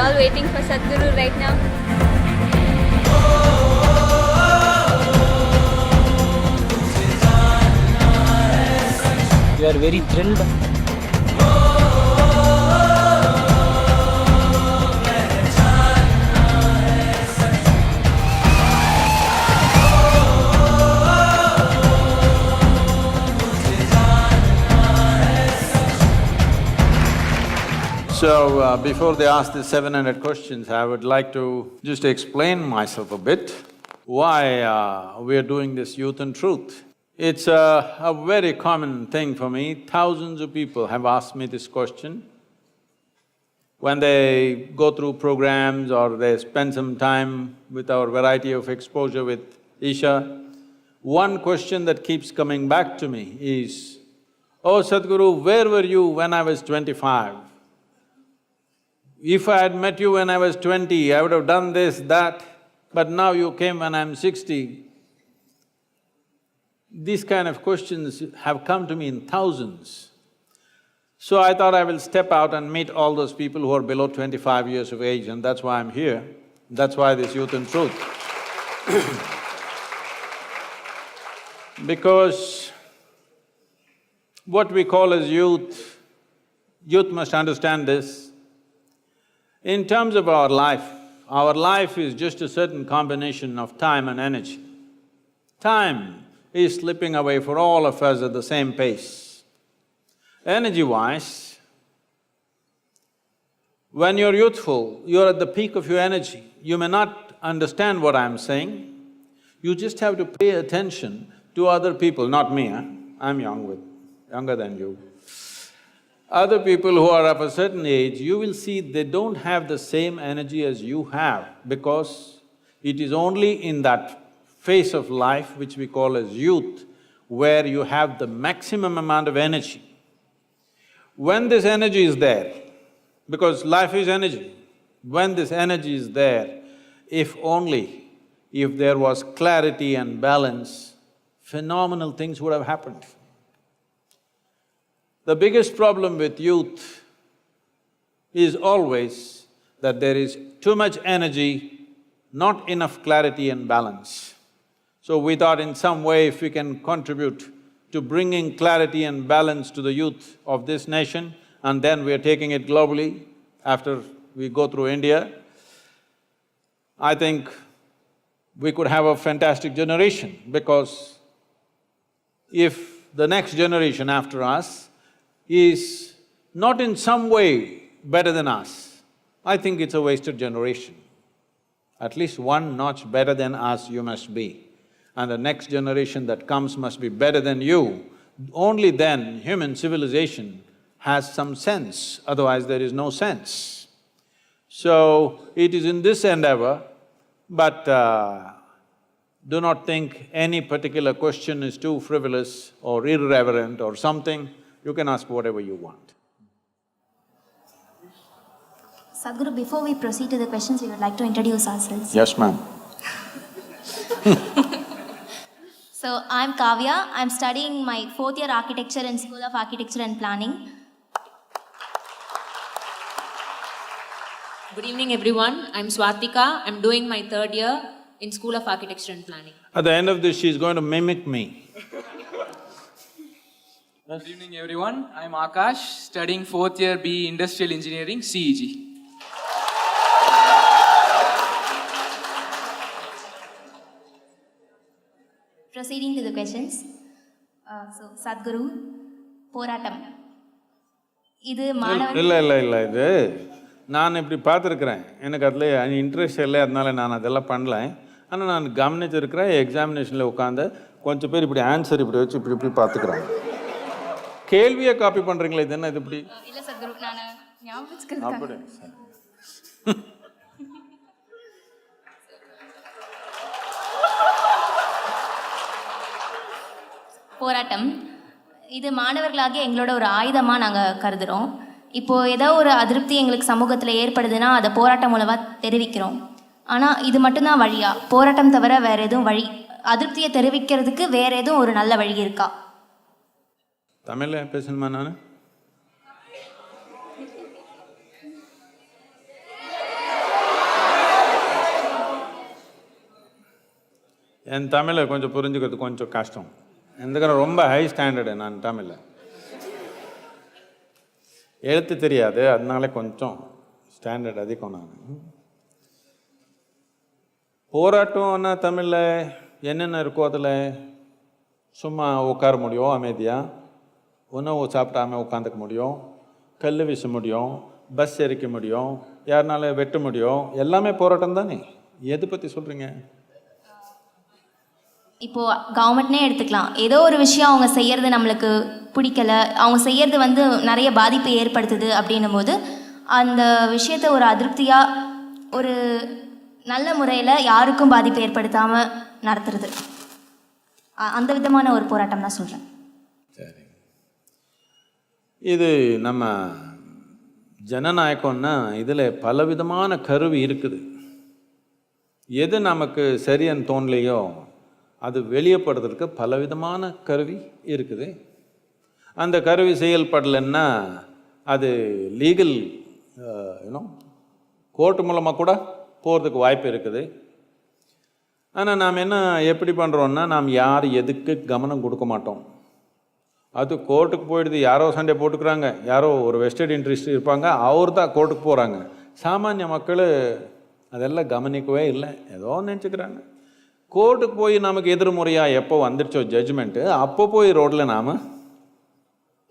all waiting for Sadhguru right now. You are very thrilled. So, before they ask the 700 questions, I would like to just explain myself a bit, why we are doing this Youth and Truth. It's a very common thing for me. Thousands of people have asked me this question. When they go through programs or they spend some time with our variety of exposure with Isha, one question that keeps coming back to me is, "Oh Sadhguru, where were you when I was 25? If I had met you when I was 20, I would have done this, that, but now you came when I'm 60. These kind of questions have come to me in thousands. So I thought I will step out and meet all those people who are below 25 years of age, and that's why I'm here. That's why this Youth and Truth. Because what we call as youth must understand this. In terms of our life is just a certain combination of time and energy. Time is slipping away for all of us at the same pace. Energy-wise, when you're youthful, you're at the peak of your energy. You may not understand what I'm saying, you just have to pay attention to other people, not me, I'm younger than you. Other people who are of a certain age, you will see they don't have the same energy as you have, because it is only in that phase of life which we call as youth where you have the maximum amount of energy. When this energy is there, because life is energy, when this energy is there, if there was clarity and balance, phenomenal things would have happened. The biggest problem with youth is always that there is too much energy, not enough clarity and balance. So we thought in some way if we can contribute to bringing clarity and balance to the youth of this nation, and then we are taking it globally after we go through India, I think we could have a fantastic generation, because if the next generation after us is not in some way better than us, I think it's a wasted generation. At least one notch better than us you must be, and the next generation that comes must be better than you. Only then human civilization has some sense, otherwise there is no sense. So, it is in this endeavor, but do not think any particular question is too frivolous or irreverent or something. You can ask whatever you want. Sadhguru, before we proceed to the questions, we would like to introduce ourselves. Yes, ma'am. So, I'm Kavya. I'm studying my 4th year architecture in School of Architecture and Planning. Good evening, everyone. I'm Swatika. I'm doing my 3rd year in School of Architecture and Planning. At the end of this, she's going to mimic me. Good evening, everyone. I'm Akash, studying 4th year BE Industrial Engineering, CEG. Proceeding to the questions. So, Sadhguru, போராட்டம். இது மாணவன்… இல்லை, இது நான் இப்படி பார்த்துருக்குறேன். எனக்கு அதில் இன்ட்ரெஸ்ட் இல்லை, அதனால நான் அதெல்லாம் பண்ணல. ஆனால் நான் கவனிச்சிருக்கிறேன், எக்ஸாமினேஷனில் உட்காந்து கொஞ்சம் பேர் இப்படி ஆன்சர் இப்படி வச்சு இப்படி பார்த்துக்கிறாங்க. கேள்வியை காப்பி பண்ணுறீங்களே, இது என்ன இது இப்படி? இல்லை சத்குரு, நான் ஞாபகம் வச்சுக்கிறேன். அப்படி போராட்டம் இது மாணவர்களாகிய எங்களோட ஒரு ஆயுதமாக நாங்கள் கருதுகிறோம். இப்போது ஏதோ ஒரு அதிருப்தி எங்களுக்கு சமூகத்தில் ஏற்படுதுன்னா அதை போராட்டம் மூலமாக தெரிவிக்கிறோம். ஆனால் இது மட்டும்தான் வழியா? போராட்டம் தவிர வேறு எதுவும் வழி, அதிருப்தியை தெரிவிக்கிறதுக்கு வேறு எதுவும் ஒரு நல்ல வழி இருக்கா? தமிழில் பேசணுமா நான்? என் தமிழை கொஞ்சம் புரிஞ்சுக்கிறது கொஞ்சம் கஷ்டம். ఎందుకంటే ரொம்ப ஹை ஸ்டாண்டர்டு நான் தமிழில். எழுத்து தெரியாது, அதனால கொஞ்சம் ஸ்டாண்டர்ட் அதிகம். நான் போராட்டம்னா தமிழில் என்னென்ன இருக்கோ அதில் சும்மா உட்கார முடியும், அமைதியாக உணவு சாப்பிடாம உட்காந்துக்க முடியும், கல் வீச முடியும், பஸ் எரிக்க முடியும், யாருனால வெட்ட முடியும், எல்லாமே போராட்டம் தானே. எது பற்றி சொல்கிறீங்க? இப்போது கவர்மெண்ட்னே எடுத்துக்கலாம். ஏதோ ஒரு விஷயம் அவங்க செய்கிறது நம்மளுக்கு பிடிக்கலை, அவங்க செய்கிறது நிறைய பாதிப்பை ஏற்படுத்துது அப்படின்னும் போது அந்த விஷயத்தை ஒரு அதிருப்தியாக ஒரு நல்ல முறையில் யாருக்கும் பாதிப்பு ஏற்படுத்தாமல் நடத்துறது, அந்த விதமான ஒரு போராட்டம் தான் சொல்கிறேன். சரி, இது நம்ம ஜனநாயகம்னா இதில் பலவிதமான கருவி இருக்குது. எது நமக்கு சரின்னு தோணலையோ அது வெளியப்படுறதுக்கு பலவிதமான கருவி இருக்குது. அந்த கருவி செயல்படலைன்னா அது லீகல் கோர்ட்டு மூலமாக கூட போகிறதுக்கு வாய்ப்பு இருக்குது. ஆனால் நாம் எப்படி பண்ணுறோன்னா, நாம் யார் எதுக்கு கவனம் கொடுக்க மாட்டோம். அது கோர்ட்டுக்கு போயிடுது, யாரோ சண்டை போட்டுக்கிறாங்க, யாரோ ஒரு வெஸ்டட் இன்ட்ரெஸ்ட் இருப்பாங்க, அவர் தான் கோர்ட்டுக்கு போகிறாங்க. சாமானிய மக்கள் அதெல்லாம் கவனிக்கவே இல்லை, ஏதோ நினச்சிக்கிறாங்க. கோர்ட்டுக்கு போய் நமக்கு எதிர்முறையாக எப்போ வந்துடுச்சோ ஜட்ஜ்மெண்ட்டு, அப்போ போய் ரோட்டில் நாம்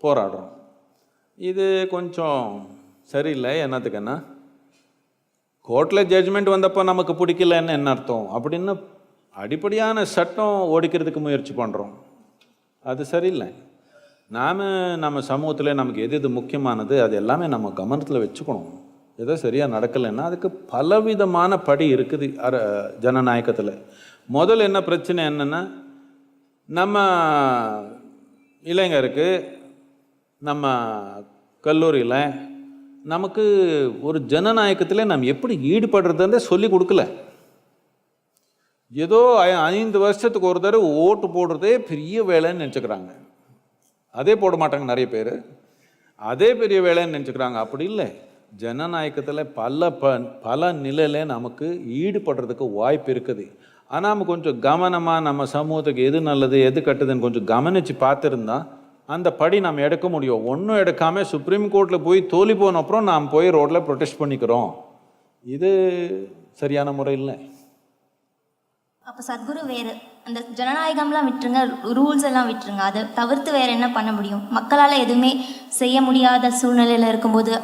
போராடுறோம். இது கொஞ்சம் சரியில்லை. என்னத்துக்குன்னா, கோர்ட்டில் ஜட்ஜ்மெண்ட் வந்தப்போ நமக்கு பிடிக்கலன்னு என்ன அர்த்தம்? அப்படின்னு அடிப்படையான சட்டம் ஒடிக்கிறதுக்கு முயற்சி பண்ணுறோம். அது சரியில்லை. நாம் நம்ம சமூகத்தில் நமக்கு எது முக்கியமானது அது எல்லாமே நம்ம கவனத்தில் வச்சுக்கணும். ஏதோ சரியாக நடக்கலைன்னா அதுக்கு பலவிதமான படி இருக்குது ஜனநாயகத்தில். முதல்ல என்ன பிரச்சனை என்னென்னா, நம்ம இளைஞருக்கு நம்ம கல்லூரியில் நமக்கு ஒரு ஜனநாயகத்தில் நம்ம எப்படி ஈடுபடுறதுன்றே சொல்லி கொடுக்கல. ஏதோ 5 வருஷத்துக்கு ஒரு தடவை ஓட்டு போடுறதே பெரிய வேலைன்னு நினச்சிக்கிறாங்க. அதே போட மாட்டாங்க நிறைய பேர், அதே பெரிய வேலைன்னு நினச்சிக்கிறாங்க. அப்படி இல்லை. ஜனநாயகத்தில் பல நிலையில் நமக்கு ஈடுபடுறதுக்கு வாய்ப்பு இருக்குது. ஆனால் நம்ம கொஞ்சம் கவனமாக நம்ம சமூகத்துக்கு எது நல்லது எது கட்டுதுன்னு கொஞ்சம் கவனித்து பார்த்துருந்தா அந்த படி நம்ம எடுக்க முடியும். ஒன்றும் எடுக்காமல் சுப்ரீம் கோர்ட்டில் போய் தோல்வி போன அப்புறம் நாம் போய் ரோட்டில் ப்ரொடெஸ்ட் பண்ணிக்கிறோம். இது சரியான முறை இல்லை. அப்போ சத்குரு வேறு அந்த ஜனநாயகம்லாம் விட்டுருங்க, ரூல்ஸ் எல்லாம் விட்டுருங்க, அதை தவிர்த்து வேறு என்ன பண்ண முடியும்? மக்களால் எதுவுமே செய்ய முடியாத சூழ்நிலையில் இருக்கும்போது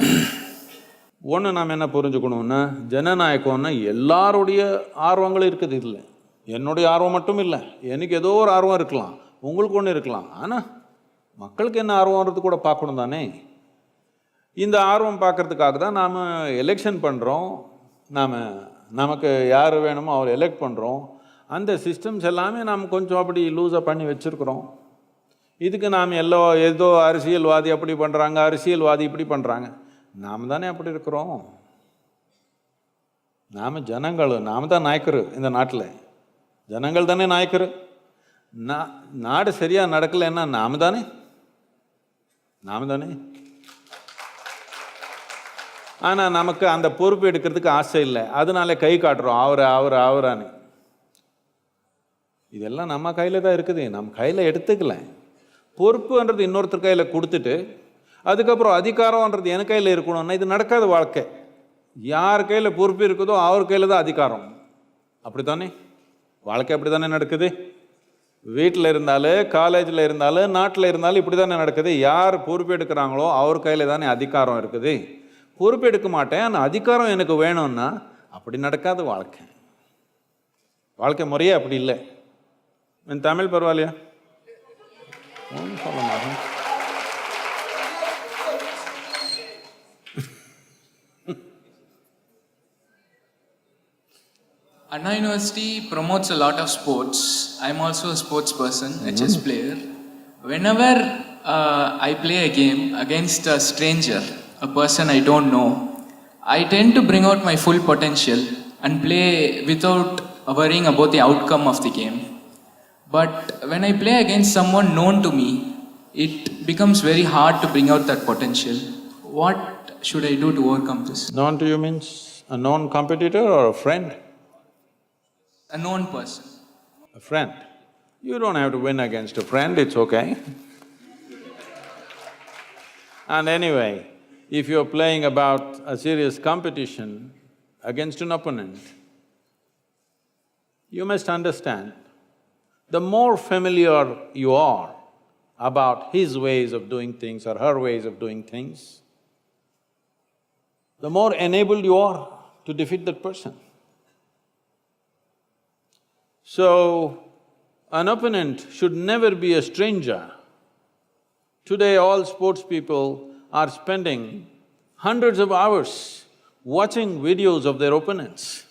ஒன்று நாம் என்ன புரிஞ்சுக்கணுன்னா, ஜனநாயகம்னா எல்லாருடைய ஆர்வங்களும் இருக்குது. இல்லை என்னுடைய ஆர்வம் மட்டும் இல்லை, எனக்கு ஏதோ ஒரு ஆர்வம் இருக்கலாம், உங்களுக்கு ஒன்று இருக்கலாம். ஆனால் மக்களுக்கு என்ன ஆர்வம்ன்றது கூட பார்க்கணும் தானே. இந்த ஆர்வம் பார்க்கறதுக்காக தான் நாம் எலெக்ஷன் பண்ணுறோம். நமக்கு யார் வேணுமோ அவர் எலெக்ட் பண்ணுறோம். அந்த சிஸ்டம்ஸ் எல்லாமே நாம் கொஞ்சம் அப்படி லூஸாக பண்ணி வச்சுருக்குறோம். இதுக்கு நாம் ஏதோ அரசியல்வாதி அப்படி பண்ணுறாங்க, அரசியல்வாதி இப்படி பண்ணுறாங்க. நாம் தானே அப்படி இருக்கிறோம். நாம் ஜனங்கள், நாம் தான் நாயக்கர். இந்த நாட்டில் ஜனங்கள் தானே நாயக்கர். நாடு சரியாக நடக்கலைன்னா நாம் தானே. ஆனால் நமக்கு அந்த பொறுப்பு எடுக்கிறதுக்கு ஆசை இல்லை, அதனால கை காட்டுறோம் அவரான்னு. இதெல்லாம் நம்ம கையில் தான் இருக்குது, நம்ம கையில் எடுத்துக்கல. பொறுப்புன்றது இன்னொருத்தர் கையில் கொடுத்துட்டு அதுக்கப்புறம் அதிகாரம்ன்றது என் கையில் இருக்கணும்னா இது நடக்காத வாழ்க்கை. யார் கையில் பொறுப்பு இருக்குதோ அவர் கையில் தான் அதிகாரம். அப்படி தானே வாழ்க்கை, அப்படி தானே நடக்குது. வீட்டில் இருந்தாலும், காலேஜில் இருந்தாலும், நாட்டில் இருந்தாலும் இப்படி தானே நடக்குது. யார் பொறுப்பு எடுக்கிறாங்களோ அவர் கையில் தானே அதிகாரம் இருக்குது. பொறுப்பு எடுக்க மாட்டேன் ஆனால் அதிகாரம் எனக்கு வேணும்னா அப்படி நடக்காது வாழ்க்கை. வாழ்க்கை முறையே அப்படி இல்லை. என் தமிழ் பரவாயில்லையா? ஒன்றும் சொல்ல மாட்டேன். Anna University promotes a lot of sports. I'm also a sports person, a chess player. Whenever I play a game against a stranger, a person I don't know, I tend to bring out my full potential and play without worrying about the outcome of the game. But when I play against someone known to me, it becomes very hard to bring out that potential. What should I do to overcome this? Known to you means a known competitor or a friend? A known person. a friend. You don't have to win against a friend, it's okay. And anyway, if you're playing about a serious competition against an opponent, you must understand, the more familiar you are about his ways of doing things or her ways of doing things, the more enabled you are to defeat that person. So, an opponent should never be a stranger. Today all sports people are spending hundreds of hours watching videos of their opponents.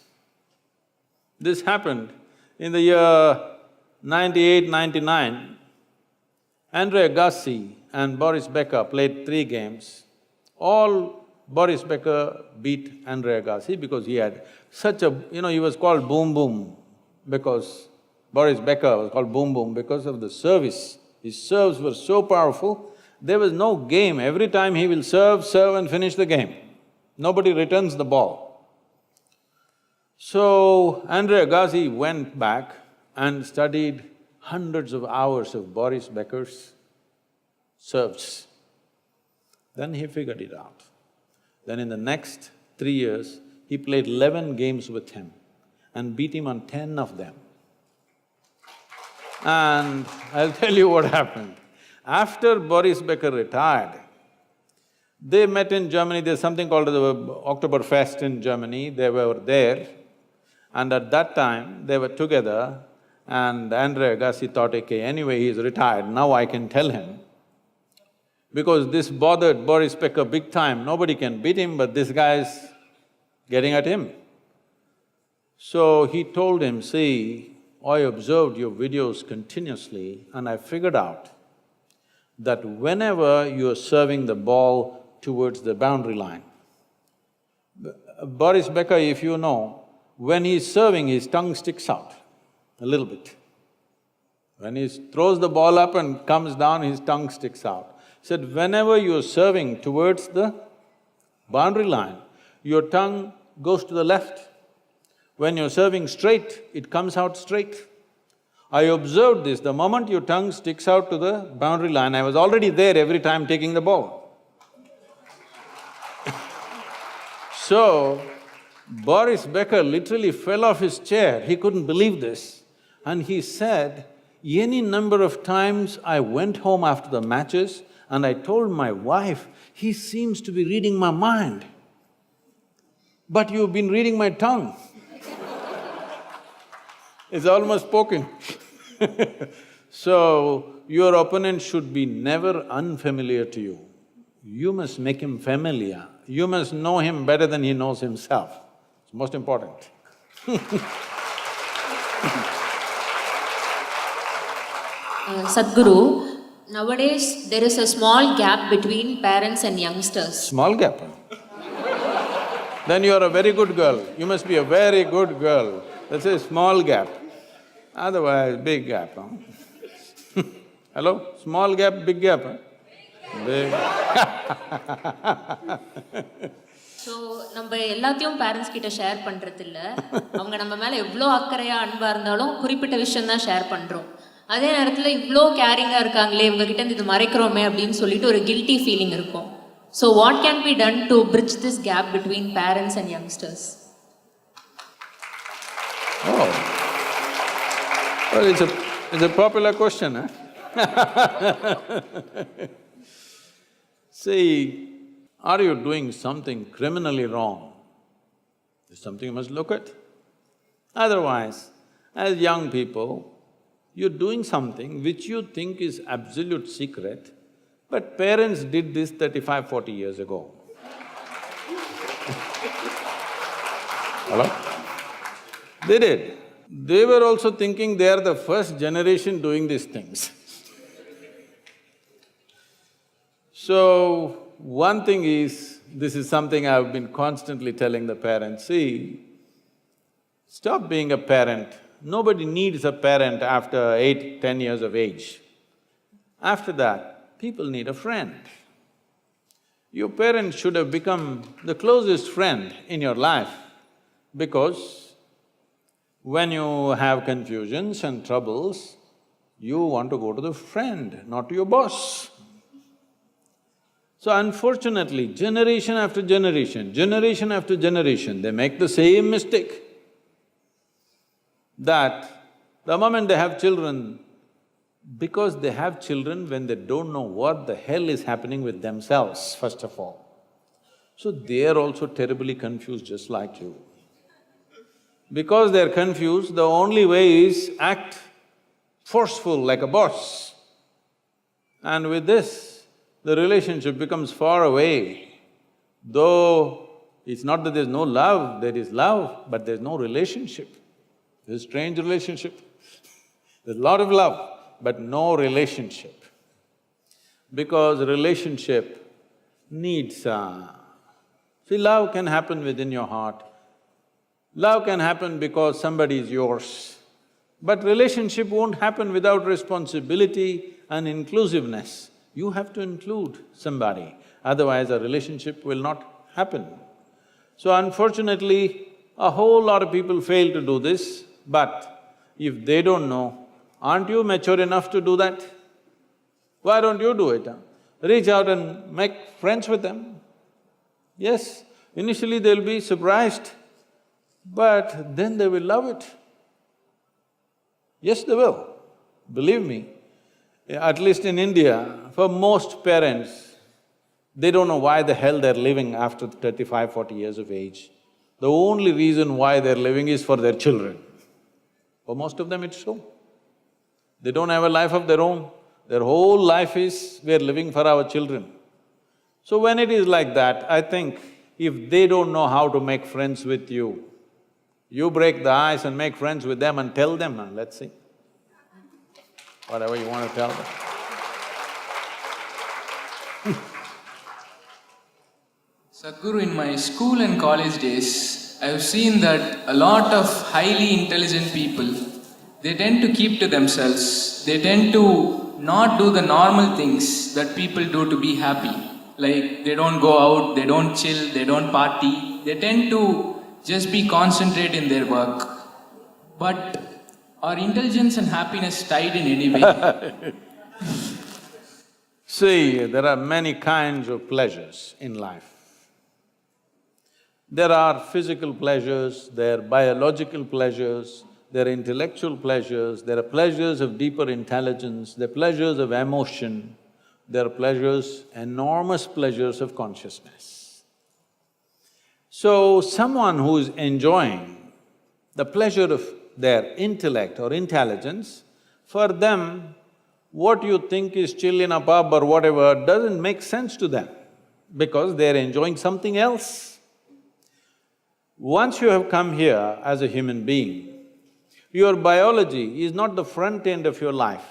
This happened in the year 98, 99. Andre Agassi and Boris Becker played 3 games. Boris Becker beat Andre Agassi because he had such a… he was called Boom Boom because… Boris Becker was called Boom Boom because of the service. His serves were so powerful, there was no game. Every time he will serve and finish the game. Nobody returns the ball. So, Andre Agassi went back and studied hundreds of hours of Boris Becker's serves. Then he figured it out. Then in the next 3 years, he played 11 games with him and beat him on 10 of them. And I'll tell you what happened. After Boris Becker retired, they met in Germany, there's something called the Oktoberfest in Germany, they were there. And at that time, they were together and Andre Agassi thought, okay, anyway he's retired, now I can tell him. Because this bothered Boris Becker big time, nobody can beat him, but this guy's getting at him. So he told him, see, I observed your videos continuously and I figured out that whenever you're serving the ball towards the boundary line, Boris Becker, if you know, when he's serving, his tongue sticks out a little bit. When he throws the ball up and comes down, his tongue sticks out. He said, whenever you're serving towards the boundary line, your tongue goes to the left. When you're serving straight, it comes out straight. I observed this, the moment your tongue sticks out to the boundary line, I was already there every time taking the ball. So, Boris Becker literally fell off his chair, he couldn't believe this. And he said, any number of times I went home after the matches and I told my wife, he seems to be reading my mind. But you've been reading my tongue. It's almost spoken. So, your opponent should be never unfamiliar to you. You must make him familiar. You must know him better than he knows himself. It's most important. Sadhguru, nowadays there is a small gap between parents and youngsters. Small gap, Then you are a very good girl. You must be a very good girl. That's a small gap. Otherwise, big gap, huh? Hello? Small gap, big gap, huh? Big. So நம்ம எல்லாத்தையும் parents கிட்ட share பண்ணுறதில்ல. அவங்க நம்ம மேலே எவ்வளோ அக்கறையாக அன்பாக இருந்தாலும் குறிப்பிட்ட விஷயந்தான் ஷேர் பண்ணுறோம். அதே நேரத்தில் இவ்வளோ கேரிங்காக இருக்காங்களே இவங்ககிட்ட இது மறைக்கிறோமே அப்படின்னு சொல்லிட்டு ஒரு கில்ட்டி ஃபீலிங் இருக்கும். So what can be done to bridge this gap between parents and youngsters? Oh, well, it's a popular question, huh? See, are you doing something criminally wrong? It's something you must look at. Otherwise, as young people, you're doing something which you think is absolute secret, but parents did this 35, 40 years ago. Hello? They did. They were also thinking they are the first generation doing these things. So, one thing is, this is something I've been constantly telling the parents, see, stop being a parent. Nobody needs a parent after 8, 10 years of age. After that, people need a friend. Your parents should have become the closest friend in your life because When you have confusions and troubles, you want to go to the friend, not to your boss. So unfortunately, generation after generation, they make the same mistake. That the moment they have children, because they have children when they don't know what the hell is happening with themselves, first of all. So they are also terribly confused just like you. Because they're confused, the only way is act forceful like a boss. And with this, the relationship becomes far away. Though it's not that there's no love, there is love, but there's no relationship. There's a strange relationship. There's a lot of love, but no relationship. Because relationship needs… See, love can happen within your heart. Love can happen because somebody is yours. But relationship won't happen without responsibility and inclusiveness. You have to include somebody, otherwise a relationship will not happen. So unfortunately, a whole lot of people fail to do this, but if they don't know, aren't you mature enough to do that? Why don't you do it? Reach out and make friends with them. Yes, initially they'll be surprised, but then they will love it. Yes, they will. Believe me, at least in India, for most parents, they don't know why the hell they're living after 35, 40 years of age. The only reason why they're living is for their children. For most of them it's so. They don't have a life of their own. Their whole life is, we're living for our children. So when it is like that, I think if they don't know how to make friends with you, you break the ice and make friends with them and tell them, and let's see. Whatever you want to tell them. Sadhguru, in my school and college days, I've seen that a lot of highly intelligent people, they tend to keep to themselves. They tend to not do the normal things that people do to be happy. Like, they don't go out, they don't chill, they don't party. They tend to just be concentrated in their work. But are intelligence and happiness tied in any way? See, there are many kinds of pleasures in life. There are physical pleasures, there are biological pleasures, there are intellectual pleasures, there are pleasures of deeper intelligence, there are pleasures of emotion, there are pleasures, enormous pleasures of consciousness. So, someone who is enjoying the pleasure of their intellect or intelligence, for them, what you think is chill in a pub or whatever doesn't make sense to them, because they're enjoying something else. Once you have come here as a human being, your biology is not the front end of your life.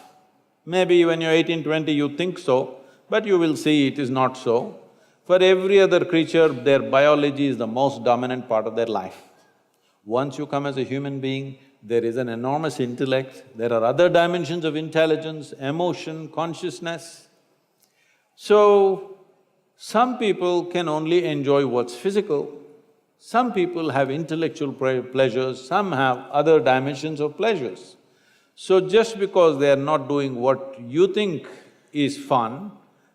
Maybe when you're 18, 20 you think so, but you will see it is not so. For every other creature, their biology is the most dominant part of their life. Once you come as a human being, there is an enormous intellect, there are other dimensions of intelligence, emotion, consciousness. So, some people can only enjoy what's physical, some people have intellectual pleasures, some have other dimensions of pleasures. So just because they are not doing what you think is fun,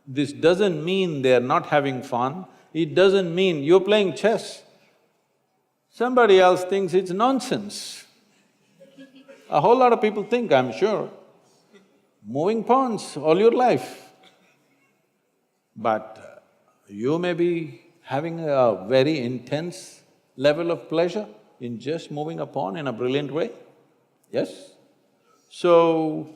this doesn't mean they are not having fun, it doesn't mean you're playing chess. Somebody else thinks it's nonsense. A whole lot of people think, I'm sure, moving pawns all your life. But you may be having a very intense level of pleasure in just moving a pawn in a brilliant way, yes? So,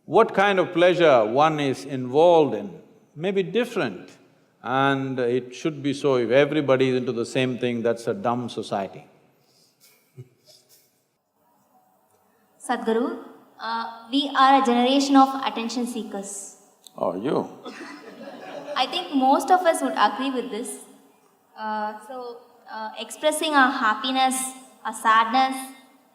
what kind of pleasure one is involved in may be different, and it should be so. If everybody is into the same thing, that's a dumb society. Sadhguru, we are a generation of attention seekers. Oh, you? I think most of us would agree with this. Expressing our happiness, our sadness,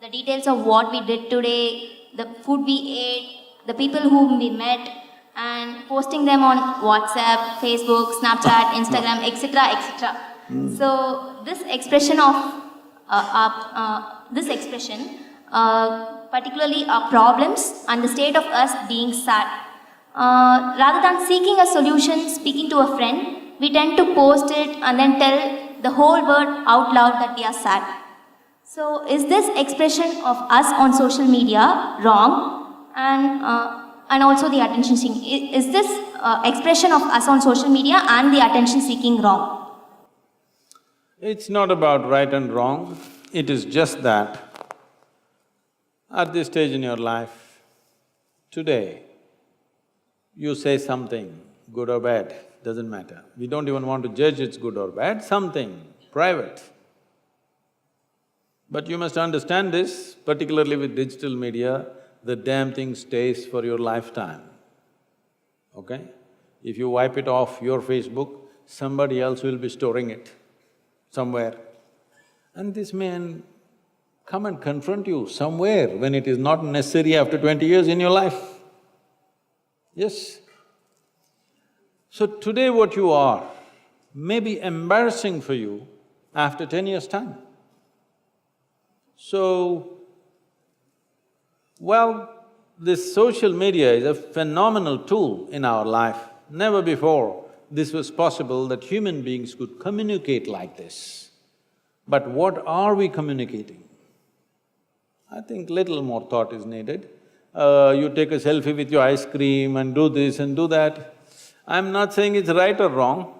the details of what we did today, the food we ate, the people whom we met, and posting them on WhatsApp, Facebook, Snapchat, Instagram, etc., etc. So, this expression of this expression, particularly our problems and the state of us being sad. Rather than seeking a solution, speaking to a friend, we tend to post it and then tell the whole world out loud that we are sad. So, is this expression of us on social media wrong? And also the attention seeking. Is this expression of us on social media and the attention seeking wrong? It's not about right and wrong, it is just that at this stage in your life, today, you say something, good or bad, doesn't matter. We don't even want to judge it's good or bad, something private. But you must understand this, particularly with digital media, the damn thing stays for your lifetime, okay? If you wipe it off your Facebook, somebody else will be storing it somewhere. And this may come and confront you somewhere when it is not necessary after 20 years in your life. Yes? So today what you are may be embarrassing for you after 10 years' time. So, well, this social media is a phenomenal tool in our life. Never before this was possible that human beings could communicate like this. But what are we communicating? I think little more thought is needed. You take a selfie with your ice cream and do this and do that. I'm not saying it's right or wrong,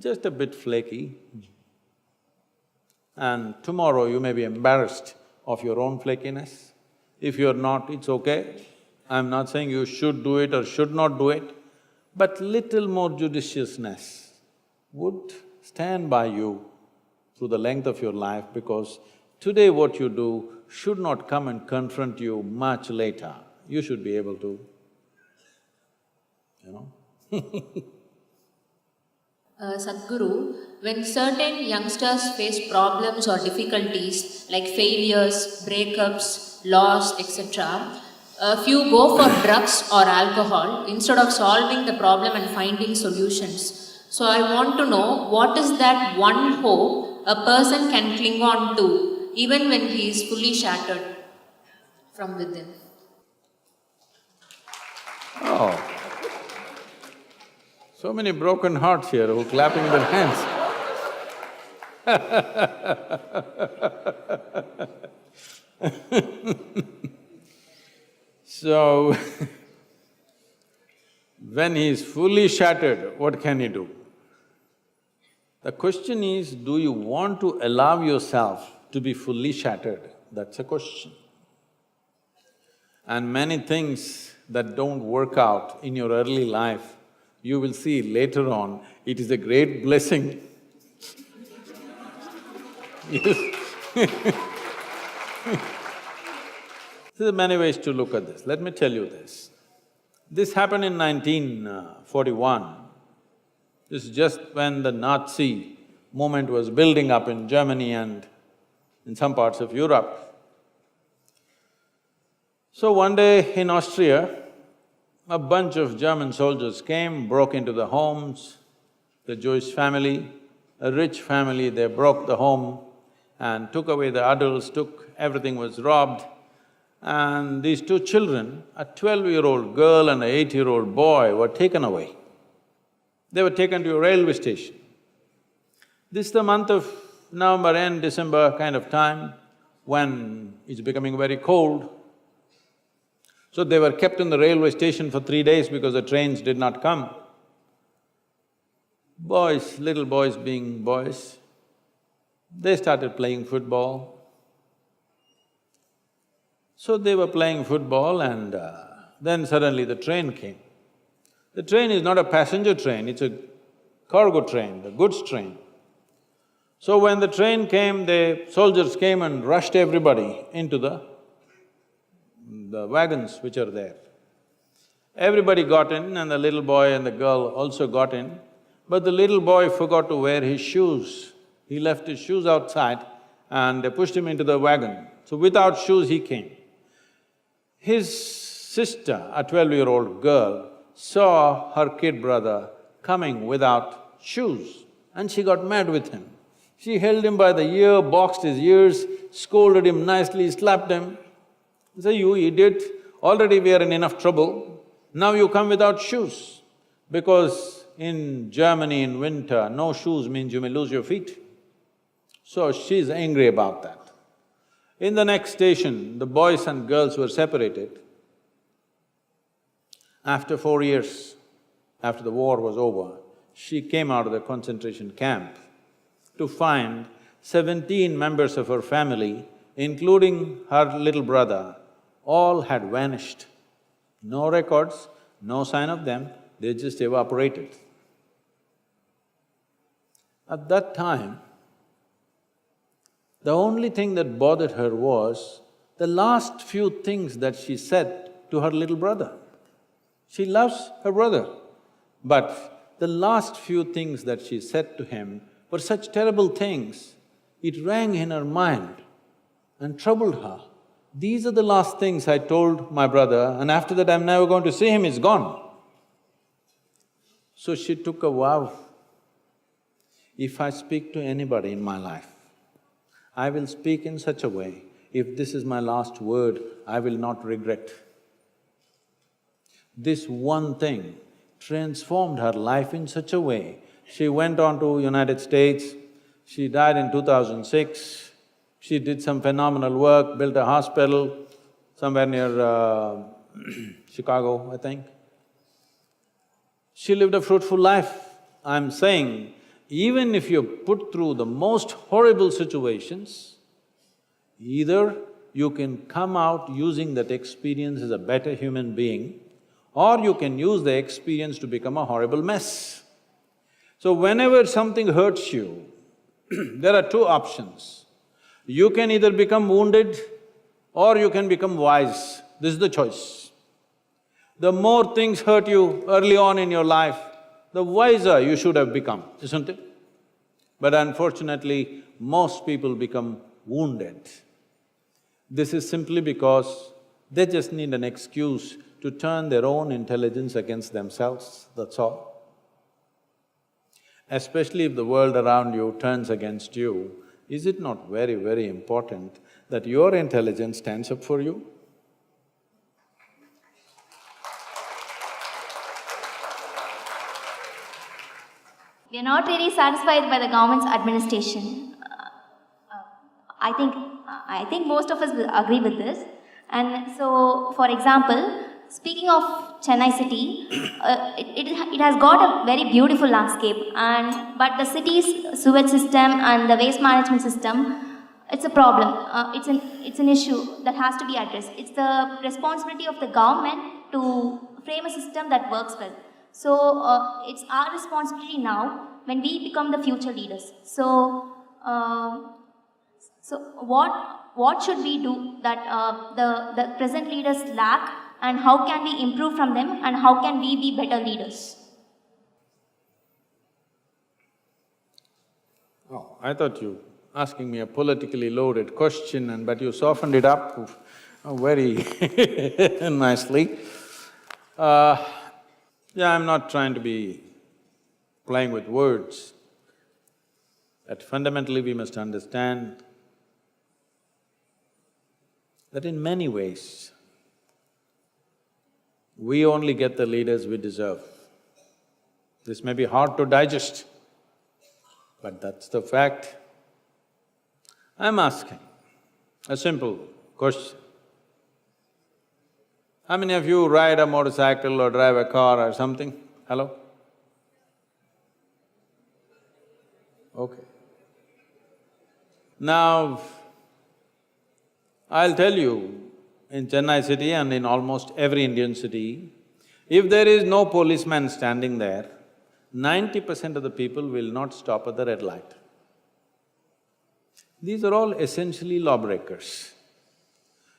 just a bit flaky. And tomorrow you may be embarrassed of your own flakiness. If you're not, it's okay. I'm not saying you should do it or should not do it, but little more judiciousness would stand by you through the length of your life, because today what you do should not come and confront you much later. You should be able to, you know. Sadhguru, when certain youngsters face problems or difficulties like failures, breakups, loss, etc., a few go for drugs or alcohol instead of solving the problem and finding solutions. So I want to know, what is that one hope a person can cling on to even when he is fully shattered from within? Oh, so many broken hearts here who are clapping their hands. So, when he is fully shattered, what can he do? The question is, do you want to allow yourself to be fully shattered? That's a question. And many things that don't work out in your early life, you will see later on, it is a great blessing. Yes. There are many ways to look at this. Let me tell you this. This happened in 1941. This is just when the Nazi movement was building up in Germany and in some parts of Europe. So one day in Austria, a bunch of German soldiers came, broke into the homes, the Jewish family, a rich family, they broke the home and took away the adults, everything was robbed. And these two children, a 12-year-old girl and an 8-year-old boy, were taken away. They were taken to a railway station. This is the month of November end, December kind of time, when it's becoming very cold. So they were kept in the railway station for 3 days because the trains did not come. Boys, little boys being boys, they started playing football. So they were playing football and then suddenly the train came. The train is not a passenger train, it's a cargo train, the goods train. So when the train came, the soldiers came and rushed everybody into the wagons which are there. Everybody got in and the little boy and the girl also got in, but the little boy forgot to wear his shoes. He left his shoes outside and they pushed him into the wagon. So without shoes he came. His sister, a 12-year-old girl, saw her kid brother coming without shoes and she got mad with him. She held him by the ear, boxed his ears, scolded him nicely, slapped him. Say, you idiot, already we are in enough trouble, now you come without shoes. Because in Germany in winter, no shoes means you may lose your feet. So she's angry about that. In the next station, the boys and girls were separated. After 4 years, after the war was over, she came out of the concentration camp to find 17 members of her family, including her little brother, all had vanished. No records, no sign of them, they just evaporated. At that time, the only thing that bothered her was the last few things that she said to her little brother. She loves her brother, but the last few things that she said to him were such terrible things, it rang in her mind and troubled her. These are the last things I told my brother, and after that I'm never going to see him, he's gone. So she took a vow, if I speak to anybody in my life, I will speak in such a way, if this is my last word, I will not regret. This one thing transformed her life in such a way. She went on to United States, she died in 2006, she did some phenomenal work, built a hospital somewhere near Chicago, I think. She lived a fruitful life. I'm saying, even if you're put through the most horrible situations, either you can come out using that experience as a better human being, or you can use the experience to become a horrible mess. So whenever something hurts you, there are two options. You can either become wounded or you can become wise. This is the choice. The more things hurt you early on in your life, the wiser you should have become, isn't it? But unfortunately, most people become wounded. This is simply because they just need an excuse to turn their own intelligence against themselves, that's all. Especially if the world around you turns against you, is it not very, very important that your intelligence stands up for you? We are not really satisfied by the government's administration. I think most of us will agree with this. And so, for example, speaking of Chennai city, it has got a very beautiful landscape, but the city's sewage system and the waste management system, it's a problem. It's an issue that has to be addressed. It's the responsibility of the government to frame a system that works well. So it's our responsibility now when we become the future leaders. So what should we do that the present leaders lack, and how can we improve from them, and how can we be better leaders? Oh, I thought you asking me a politically loaded question but you softened it up very nicely. Yeah, I'm not trying to be playing with words, but fundamentally we must understand that in many ways, we only get the leaders we deserve. This may be hard to digest, but that's the fact. I'm asking a simple question. How many of you ride a motorcycle or drive a car or something? Hello? Okay. Now, I'll tell you, in Chennai city and in almost every Indian city, if there is no policeman standing there, 90% of the people will not stop at the red light. These are all essentially lawbreakers.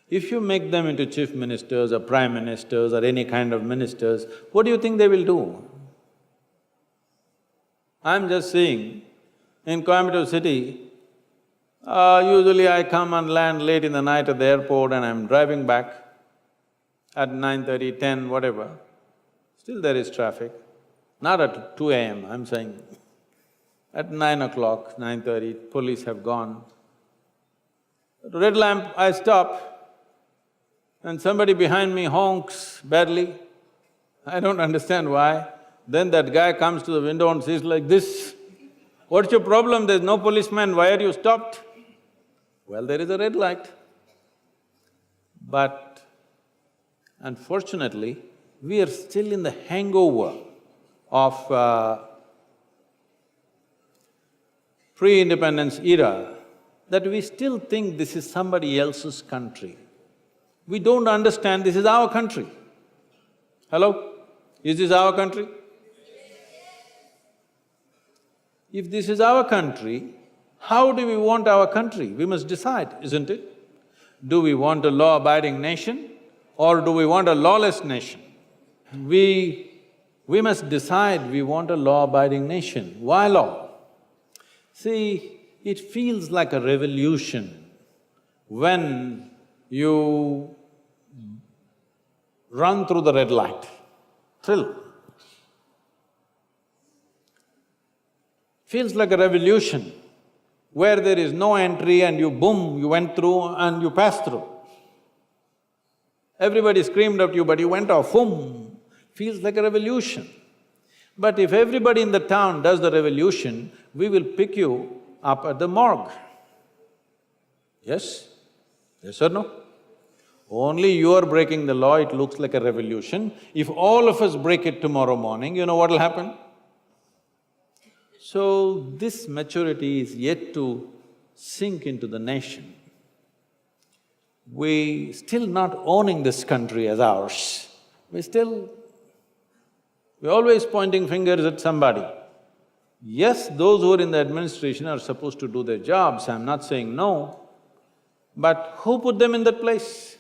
If you make them into chief ministers or prime ministers or any kind of ministers, what do you think they will do? I'm just saying, in Coimbatore city, usually I come and land late in the night at the airport and I'm driving back at 9:30, 10, whatever, still there is traffic. Not at 2 a.m., I'm saying. At 9 o'clock, 9:30, police have gone. At red lamp, I stop and somebody behind me honks badly. I don't understand why. Then that guy comes to the window and says like this, "What's your problem? There's no policeman, why are you stopped?" Well, there is a red light. But unfortunately, we are still in the hangover of pre-independence era, that we still think this is somebody else's country. We don't understand this is our country. Hello? Is this our country? If this is our country, how do we want our country? We must decide, isn't it? Do we want a law-abiding nation or do we want a lawless nation? We must decide we want a law-abiding nation. Why law? See, it feels like a revolution when you run through the red light. Thrill. Feels like a revolution where there is no entry and you boom, you went through and you passed through. Everybody screamed at you but you went off, boom, feels like a revolution. But if everybody in the town does the revolution, we will pick you up at the morgue. Yes? Yes or no? Only you are breaking the law, it looks like a revolution. If all of us break it tomorrow morning, you know what will happen? So, this maturity is yet to sink into the nation. We still not owning this country as ours. We're always pointing fingers at somebody. Yes, those who are in the administration are supposed to do their jobs, I'm not saying no, but who put them in that place?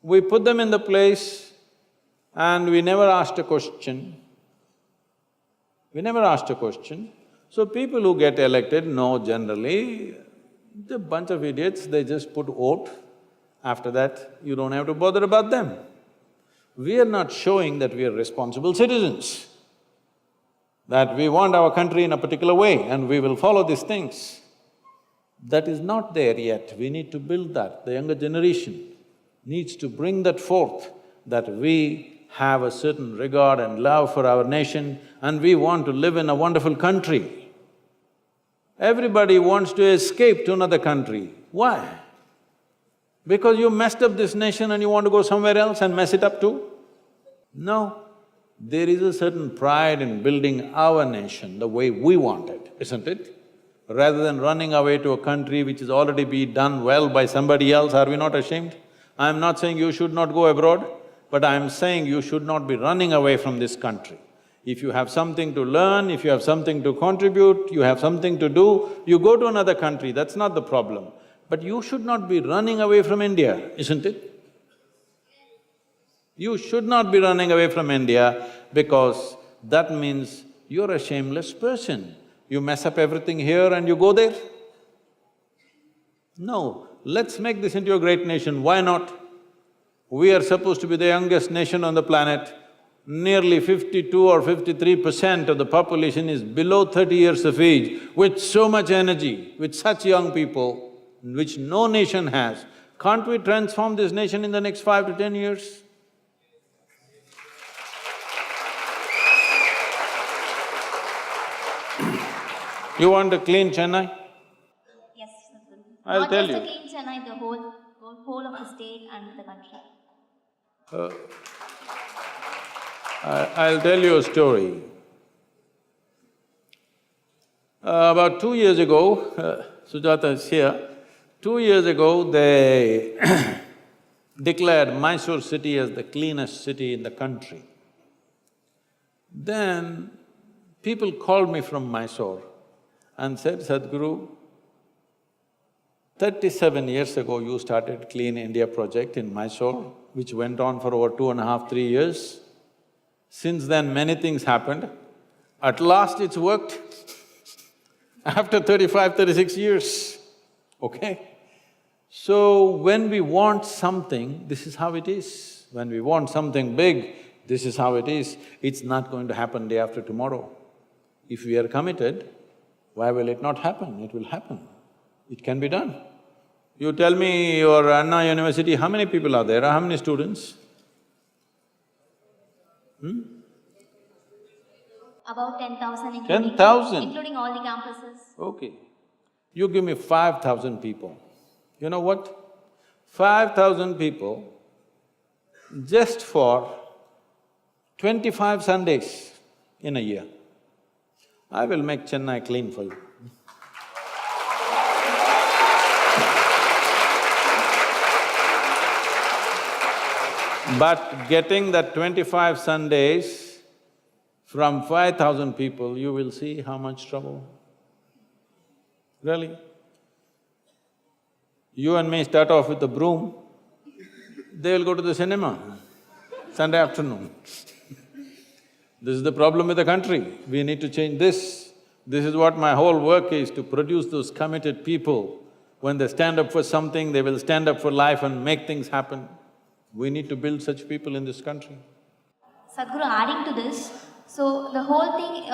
We put them in the place and we never asked a question. We never asked a question. So people who get elected know generally, they're a bunch of idiots, they just put vote. After that, you don't have to bother about them. We are not showing that we are responsible citizens, that we want our country in a particular way and we will follow these things. That is not there yet, we need to build that. The younger generation needs to bring that forth, that we have a certain regard and love for our nation and we want to live in a wonderful country. Everybody wants to escape to another country. Why? Because you messed up this nation and you want to go somewhere else and mess it up too? No, there is a certain pride in building our nation the way we want it, isn't it? Rather than running away to a country which has already been done well by somebody else, are we not ashamed? I'm not saying you should not go abroad, but I'm saying you should not be running away from this country. If you have something to learn, if you have something to contribute, you have something to do, you go to another country, that's not the problem. But you should not be running away from India, isn't it? You should not be running away from India because that means you're a shameless person. You mess up everything here and you go there. No, let's make this into a great nation, why not? We are supposed to be the youngest nation on the planet. Nearly 52 or 53% of the population is below 30 years of age, with so much energy, with such young people, which no nation has. Can't we transform this nation in the next 5 to 10 years? You want to clean Chennai? Yes, Sadhguru. I'll tell you. Not just to clean Chennai, the whole of the state and the country. I'll tell you a story. About 2 years ago, Sujata is here, 2 years ago they declared Mysore city as the cleanest city in the country. Then people called me from Mysore and said, Sadhguru, 37 years ago you started Clean India project in Mysore, which went on for over 2.5, 3 years. Since then many things happened. At last it's worked after 35, 36 years, okay? So when we want something, this is how it is. When we want something big, this is how it is. It's not going to happen day after tomorrow. If we are committed, why will it not happen? It will happen. It can be done. You tell me your Anna University, how many people are there? How many students? About 10,000 10,000? including all the campuses. Okay. You give me 5,000 people. You know what? 5,000 people just for 25 Sundays in a year. I will make Chennai clean for you. But getting that 25 Sundays from 5,000 people, you will see how much trouble. Really? You and me start off with a broom, they will go to the cinema Sunday afternoon. This is the problem with the country, we need to change this. This is what my whole work is, to produce those committed people. When they stand up for something, they will stand up for life and make things happen. We need to build such people in this country. Sadhguru, adding to this, so the whole thing,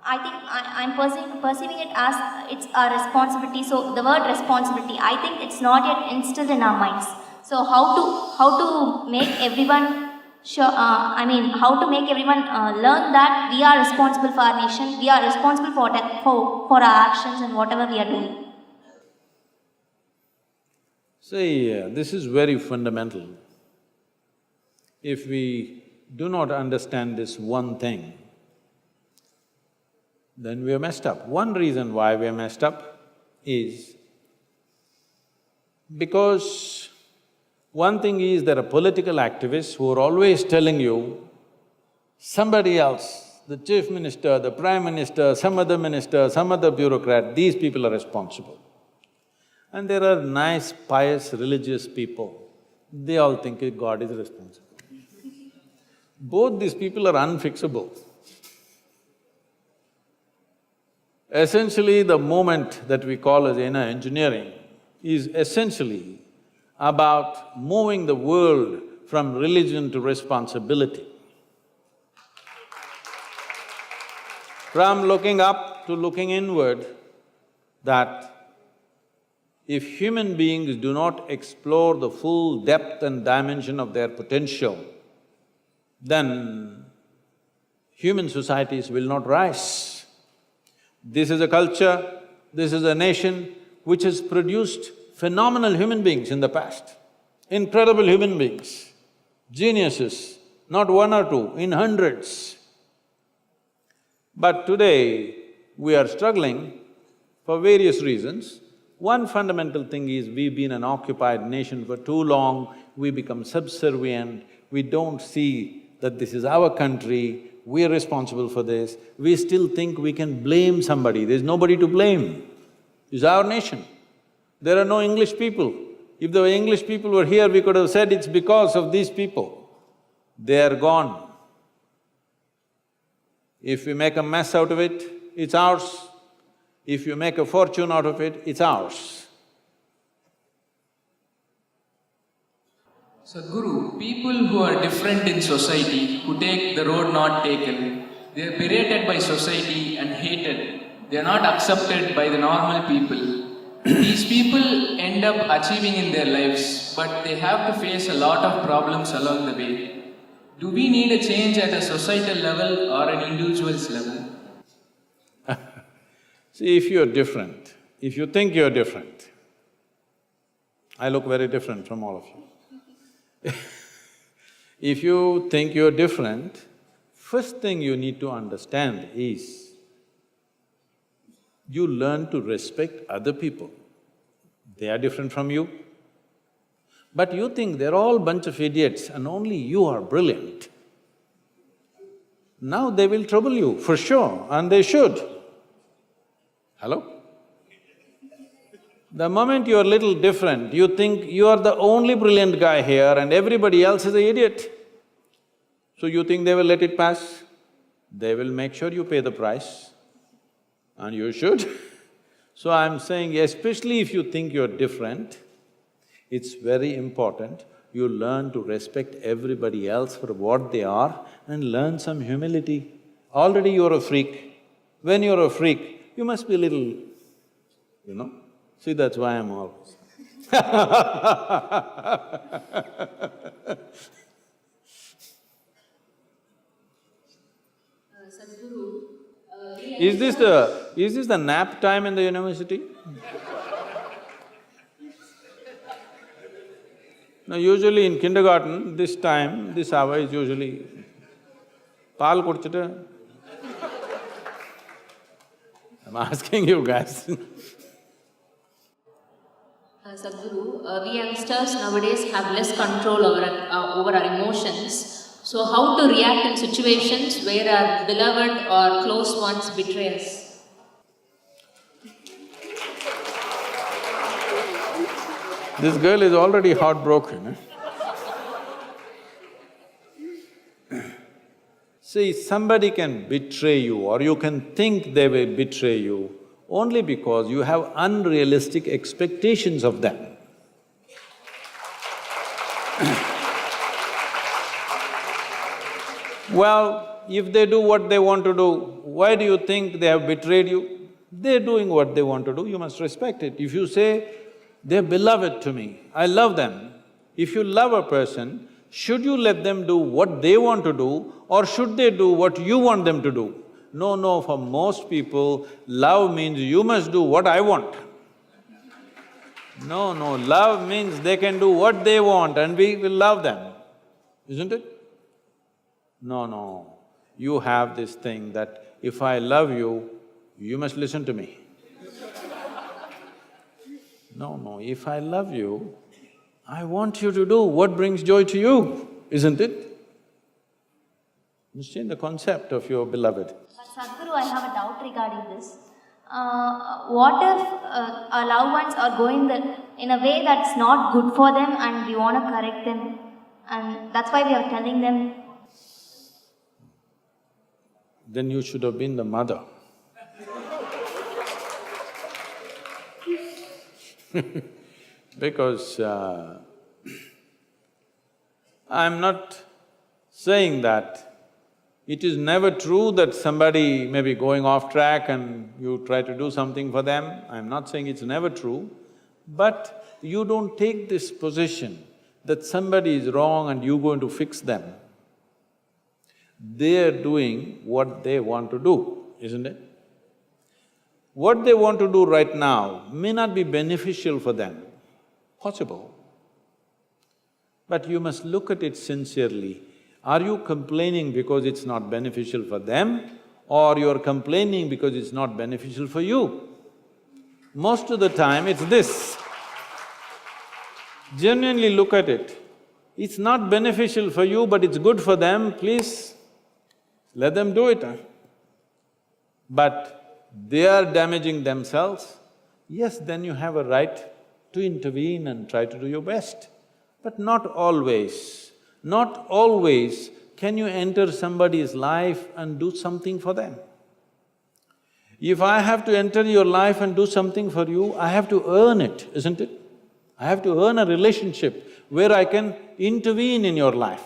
I think I'm perceiving it as it's our responsibility. So the word responsibility, I think it's not yet instilled in our minds. So how to make everyone sure, how to make everyone learn that we are responsible for our nation, we are responsible for our actions and whatever we are doing. See, this is very fundamental. If we do not understand this one thing, then we are messed up. One reason why we are messed up is because one thing is there are political activists who are always telling you, somebody else, the chief minister, the prime minister, some other bureaucrat, these people are responsible. And there are nice, pious, religious people, they all think God is responsible. Both these people are unfixable. Essentially, the movement that we call as inner engineering is essentially about moving the world from religion to responsibility. From looking up to looking inward, that if human beings do not explore the full depth and dimension of their potential, then human societies will not rise. This is a culture, this is a nation which has produced phenomenal human beings in the past, incredible human beings, geniuses, not one or two, in hundreds. But today, we are struggling for various reasons. One fundamental thing is we've been an occupied nation for too long, we become subservient, we don't see that this is our country, we are responsible for this, we still think we can blame somebody, there's nobody to blame. It's our nation. There are no English people. If the English people were here, we could have said it's because of these people. They are gone. If we make a mess out of it, it's ours. If you make a fortune out of it, it's ours. Sadhguru, people who are different in society, who take the road not taken, they are berated by society and hated. They are not accepted by the normal people. These people end up achieving in their lives, but they have to face a lot of problems along the way. Do we need a change at a societal level or an individual's level? See, if you're different, if you think you're different, I look very different from all of you. If you think you're different, first thing you need to understand is you learn to respect other people. They are different from you. But you think they're all bunch of idiots and only you are brilliant. Now they will trouble you, for sure, and they should. Hello? The moment you're a little different, you think you are the only brilliant guy here and everybody else is an idiot. So you think they will let it pass? They will make sure you pay the price, and you should. So I'm saying, especially if you think you're different, it's very important you learn to respect everybody else for what they are and learn some humility. Already you're a freak, When you're a freak, you must be a little, you know. See, that's why I'm always Is this the nap time in the university? No, usually in kindergarten, this time, this hour is usually paal kudichittu. I'm asking you guys. Sadhguru, we youngsters nowadays have less control over our emotions. So how to react in situations where our beloved or close ones betray us? This girl is already heartbroken. See, somebody can betray you or you can think they will betray you only because you have unrealistic expectations of them. Well, if they do what they want to do, why do you think they have betrayed you? They're doing what they want to do, you must respect it. If you say, they're beloved to me, I love them. If you love a person, should you let them do what they want to do or should they do what you want them to do? No, for most people, love means you must do what I want. No, love means they can do what they want and we will love them, isn't it? No, you have this thing that if I love you, you must listen to me. No, if I love you, I want you to do what brings joy to you, isn't it? You change the concept of your beloved. But Sadhguru, I have a doubt regarding this. What if our loved ones are going in a way that's not good for them and we want to correct them and that's why we are telling them? Then you should have been the mother. Because I'm not saying that it is never true that somebody may be going off track and you try to do something for them. I'm not saying it's never true, but you don't take this position that somebody is wrong and you're going to fix them. They're doing what they want to do, isn't it? What they want to do right now may not be beneficial for them, possible. But you must look at it sincerely. Are you complaining because it's not beneficial for them or you're complaining because it's not beneficial for you? Most of the time it's this. Genuinely look at it. It's not beneficial for you but it's good for them, please let them do it. But they are damaging themselves, yes, then you have a right to intervene and try to do your best. But not always can you enter somebody's life and do something for them. If I have to enter your life and do something for you, I have to earn it, isn't it? I have to earn a relationship where I can intervene in your life.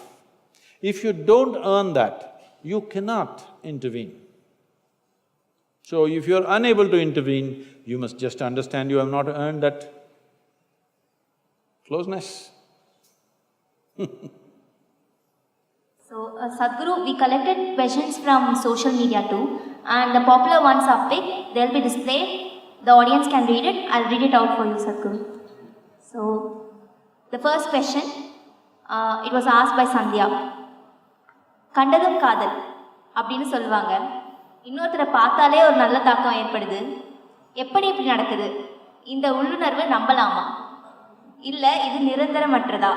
If you don't earn that, you cannot intervene. So if you're unable to intervene, you must just understand you have not earned that closeness. So, Sadhguru, we collected questions from social media too, and the popular ones are picked, they'll be displayed, the audience can read it, I'll read it out for you, Sadhguru. So, the first question, it was asked by Sandhya. கண்டதும் காதல் அப்படின்னு சொல்லுவாங்க, இன்னொருத்தரை பார்த்தாலே ஒரு நல்ல தாக்கம் ஏற்படுது, எப்படி இப்படி நடக்குது? இந்த உள்ளுணர்வு நம்பலாமா? இல்லை இது நிரந்தரமற்றதா?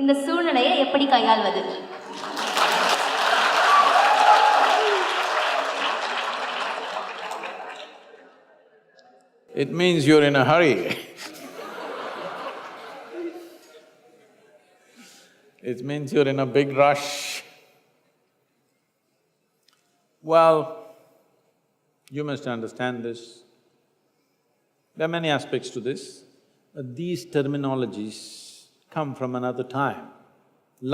இந்த சூழ்நிலையை எப்படி கையாள்வது? It means you're in a hurry. It means you're in a big rush. Well, you must understand this. There are many aspects to this, but these terminologies come from another time.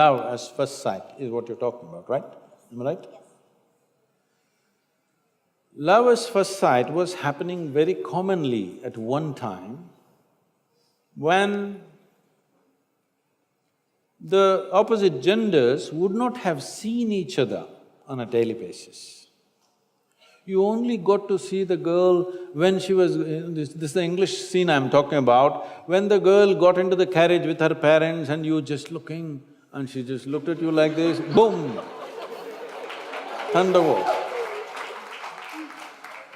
Love as first sight is what you're talking about, right? Am I right? Yes. Love at first sight was happening very commonly at one time when the opposite genders would not have seen each other on a daily basis. You only got to see the girl when she was… this is the English scene I'm talking about, when the girl got into the carriage with her parents and you just looking and she just looked at you like this, boom, thunderbolt.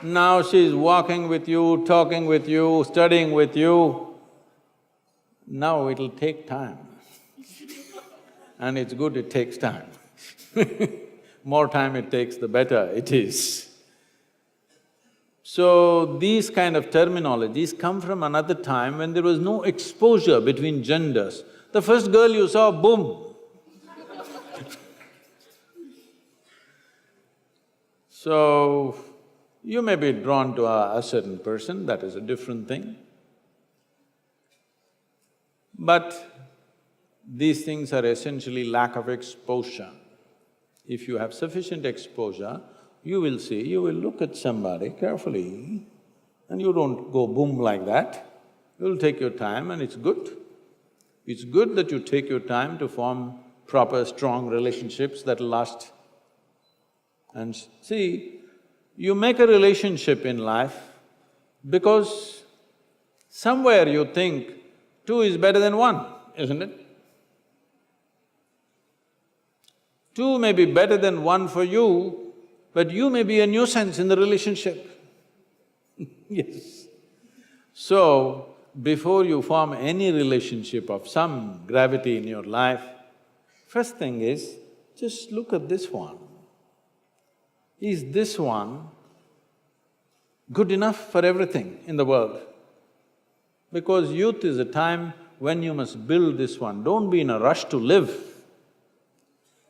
Now she's walking with you, talking with you, studying with you. Now it'll take time. And it's good it takes time. More time it takes, the better it is. So, these kind of terminologies come from another time when there was no exposure between genders. The first girl you saw, boom. So, you may be drawn to a certain person, that is a different thing. But these things are essentially lack of exposure. If you have sufficient exposure, you will see, you will look at somebody carefully and you don't go boom like that. You'll take your time and it's good. It's good that you take your time to form proper, strong relationships that'll last. And see, you make a relationship in life because somewhere you think two is better than one, isn't it? Two may be better than one for you, but you may be a nuisance in the relationship. Yes. So, before you form any relationship of some gravity in your life, first thing is, just look at this one. Is this one good enough for everything in the world? Because youth is a time when you must build this one. Don't be in a rush to live.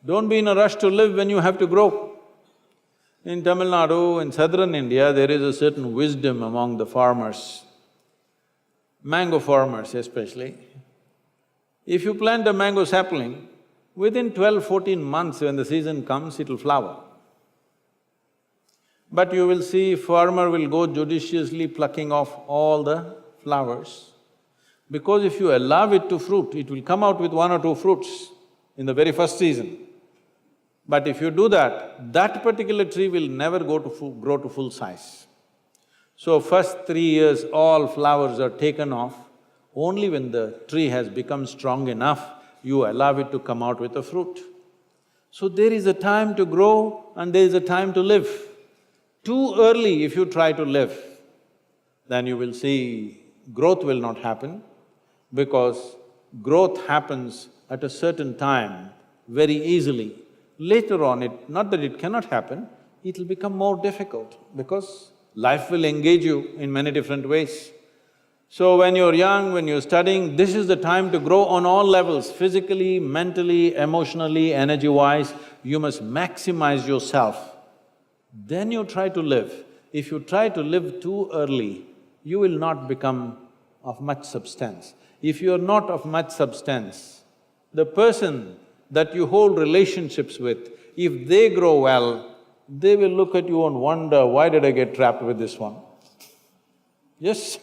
Don't be in a rush to live when you have to grow. In Tamil Nadu, in southern India, there is a certain wisdom among the farmers, mango farmers especially. If you plant a mango sapling, within 12–14 months when the season comes, it'll flower. But you will see farmer will go judiciously plucking off all the flowers, because if you allow it to fruit, it will come out with 1 or 2 fruits in the very first season. But if you do that, that particular tree will never grow to full size. So first 3 years, all flowers are taken off. Only when the tree has become strong enough, you allow it to come out with a fruit. So there is a time to grow and there is a time to live. Too early if you try to live, then you will see growth will not happen, because growth happens at a certain time very easily. Later on, not that it cannot happen, it'll become more difficult because life will engage you in many different ways. So when you're young, when you're studying, this is the time to grow on all levels, physically, mentally, emotionally, energy-wise. You must maximize yourself. Then you try to live. If you try to live too early, you will not become of much substance. If you are not of much substance, the person that you hold relationships with, if they grow well, they will look at you and wonder, why did I get trapped with this one? Yes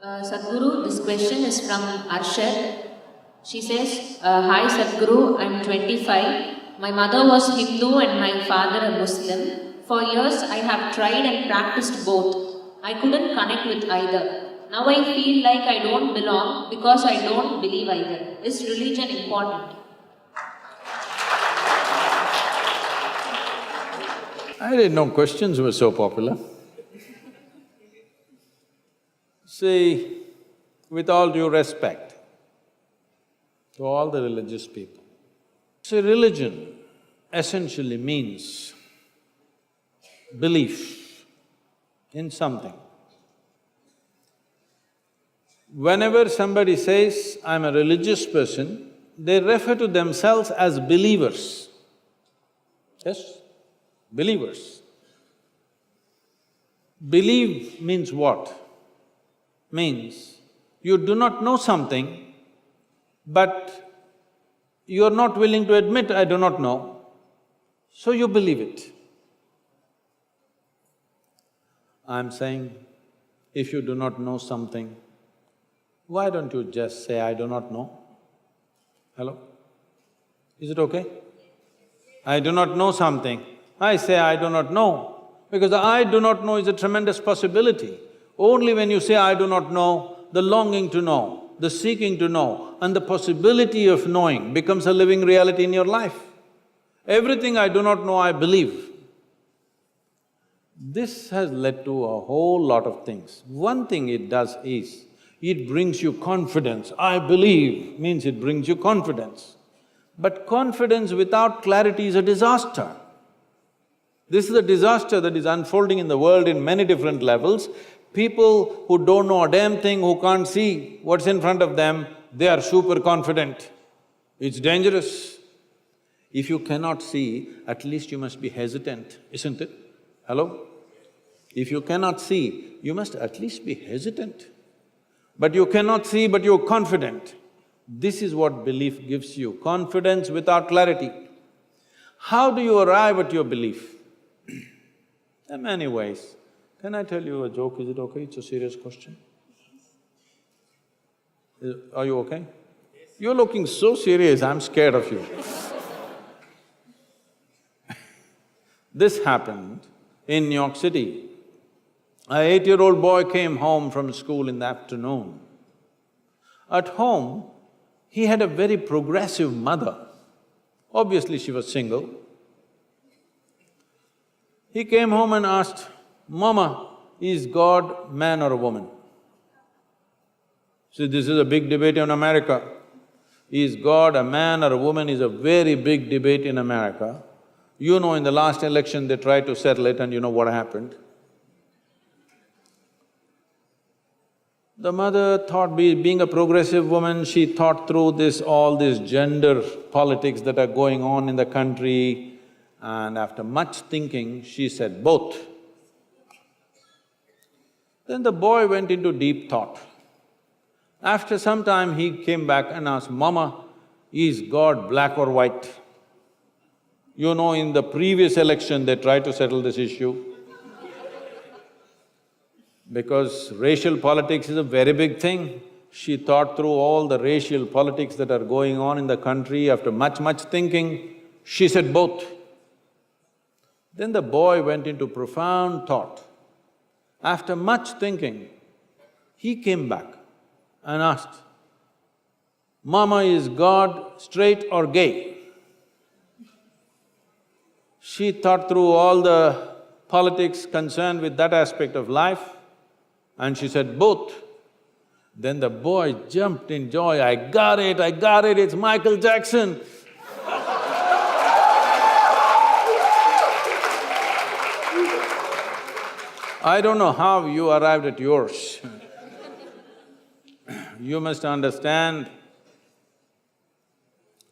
Sadhguru, this question is from Arshad. She says, Hi Sadhguru, I'm 25. My mother was Hindu and my father a Muslim. For years I have tried and practiced both. I couldn't connect with either. Now I feel like I don't belong because I don't believe either. Is religion important? I didn't know questions were so popular. See, with all due respect to all the religious people, see, religion essentially means belief in something. Whenever somebody says, I'm a religious person, they refer to themselves as believers. Yes? Believers. Believe means what? Means You do not know something, but you are not willing to admit, I do not know, so you believe it. I'm saying, if you do not know something, why don't you just say, I do not know? Hello? Is it okay? I do not know something, I say I do not know, because the I do not know is a tremendous possibility. Only when you say I do not know, the longing to know, the seeking to know, and the possibility of knowing becomes a living reality in your life. Everything I do not know, I believe. This has led to a whole lot of things. One thing it does is, it brings you confidence. I believe means it brings you confidence. But confidence without clarity is a disaster. This is a disaster that is unfolding in the world in many different levels. People who don't know a damn thing, who can't see what's in front of them, they are super confident. It's dangerous. If you cannot see, at least you must be hesitant, isn't it? Hello? If you cannot see, you must at least be hesitant. But you cannot see, but you're confident. This is what belief gives you, confidence without clarity. How do you arrive at your belief? There are many ways. Can I tell you a joke, is it okay? It's a serious question. Are you okay? You're looking so serious, I'm scared of you. This happened in New York City. An 8-year-old boy came home from school in the afternoon. At home, he had a very progressive mother. Obviously, she was single. He came home and asked, Mama, is God man or a woman? See, this is a big debate in America. Is God a man or a woman is a very big debate in America. You know, in the last election, they tried to settle it and you know what happened. The mother thought, being a progressive woman, she thought through all this gender politics that are going on in the country, and after much thinking, she said both. Then the boy went into deep thought. After some time, he came back and asked, Mama, is God black or white? You know, in the previous election, they tried to settle this issue. Because racial politics is a very big thing. She thought through all the racial politics that are going on in the country. After much thinking, she said both. Then the boy went into profound thought. After much thinking, he came back and asked, Mama, is God straight or gay? She thought through all the politics concerned with that aspect of life, and she said both. Then the boy jumped in joy, I got it, it's Michael Jackson. I don't know how you arrived at yours. You must understand,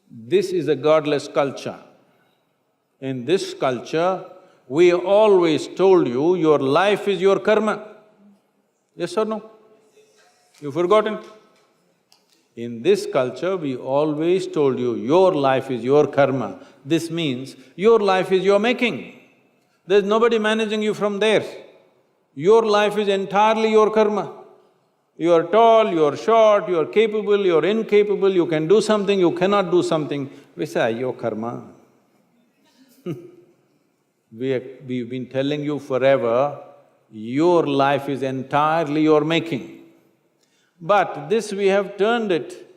this is a godless culture. In this culture, we always told you, your life is your karma. Yes or no? You've forgotten? In this culture, we always told you, your life is your karma. This means, your life is your making. There's nobody managing you from there. Your life is entirely your karma. You are tall, you are short, you are capable, you are incapable, you can do something, you cannot do something. We say, your karma. We've been telling you forever, your life is entirely your making. But this we have turned it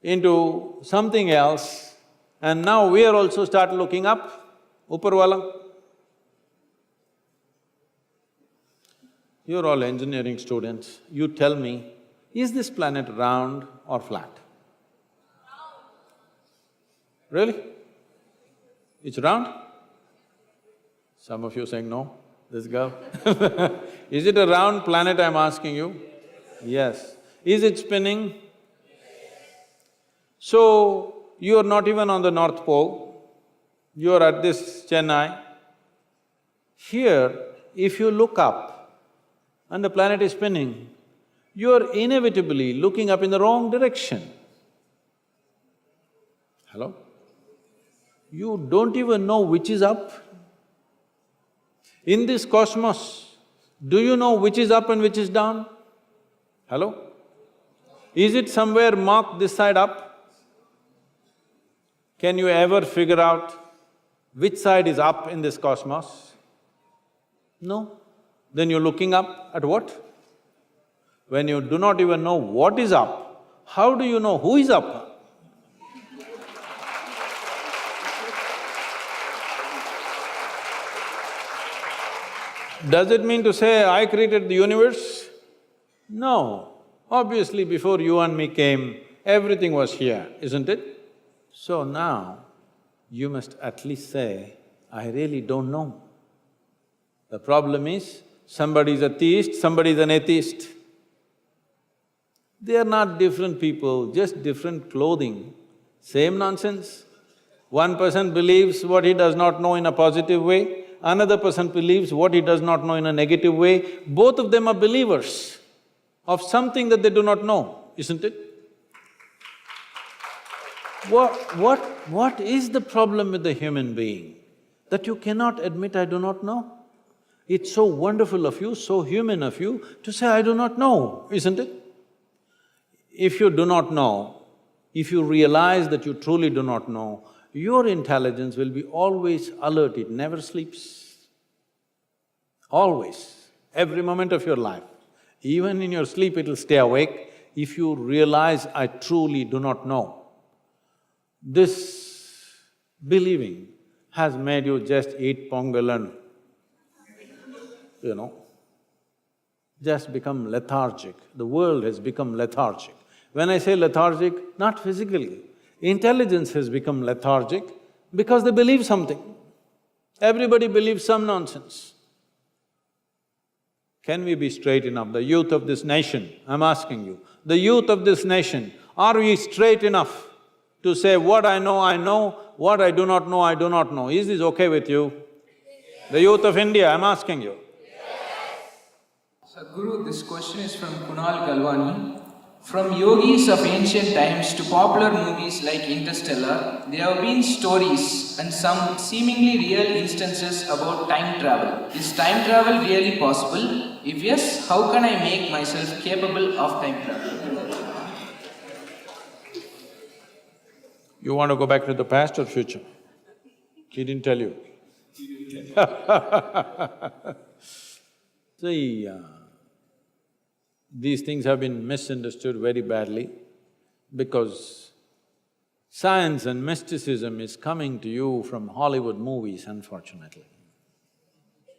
into something else, and now we are also start looking up, Uparwala. You're all engineering students, you tell me, is this planet round or flat? Really? It's round? Some of you saying no, this girl. Is it a round planet, I'm asking you? Yes. Is it spinning? So, you're not even on the North Pole, you're at this Chennai. Here, if you look up and the planet is spinning, you're inevitably looking up in the wrong direction. Hello? You don't even know which is up. In this cosmos, do you know which is up and which is down? Hello? Is it somewhere marked this side up? Can you ever figure out which side is up in this cosmos? No. Then you're looking up at what? When you do not even know what is up, how do you know who is up? Does it mean to say, I created the universe? No. Obviously, before you and me came, everything was here, isn't it? So now, you must at least say, I really don't know. The problem is, somebody is a theist, somebody is an atheist. They are not different people, just different clothing, same nonsense. One person believes what he does not know in a positive way, another person believes what he does not know in a negative way. Both of them are believers of something that they do not know, isn't it? What is the problem with the human being? That you cannot admit, I do not know? It's so wonderful of you, so human of you to say, I do not know, isn't it? If you do not know, if you realize that you truly do not know, your intelligence will be always alert, it never sleeps. Always, every moment of your life. Even in your sleep, it'll stay awake if you realize, I truly do not know. This believing has made you just eat pongal and, just become lethargic. The world has become lethargic. When I say lethargic, not physically, intelligence has become lethargic because they believe something. Everybody believes some nonsense. Can we be straight enough? The youth of this nation, I'm asking you, the youth of this nation, are we straight enough to say, what I know, what I do not know, I do not know? Is this okay with you? Yes. The youth of India, I'm asking you. Sadhguru, this question is from Kunal Galwani. From yogis of ancient times to popular movies like Interstellar, there have been stories and some seemingly real instances about time travel. Is time travel really possible? If yes, how can I make myself capable of time travel? You want to go back to the past or future? He didn't tell you. See, these things have been misunderstood very badly because science and mysticism is coming to you from Hollywood movies, unfortunately.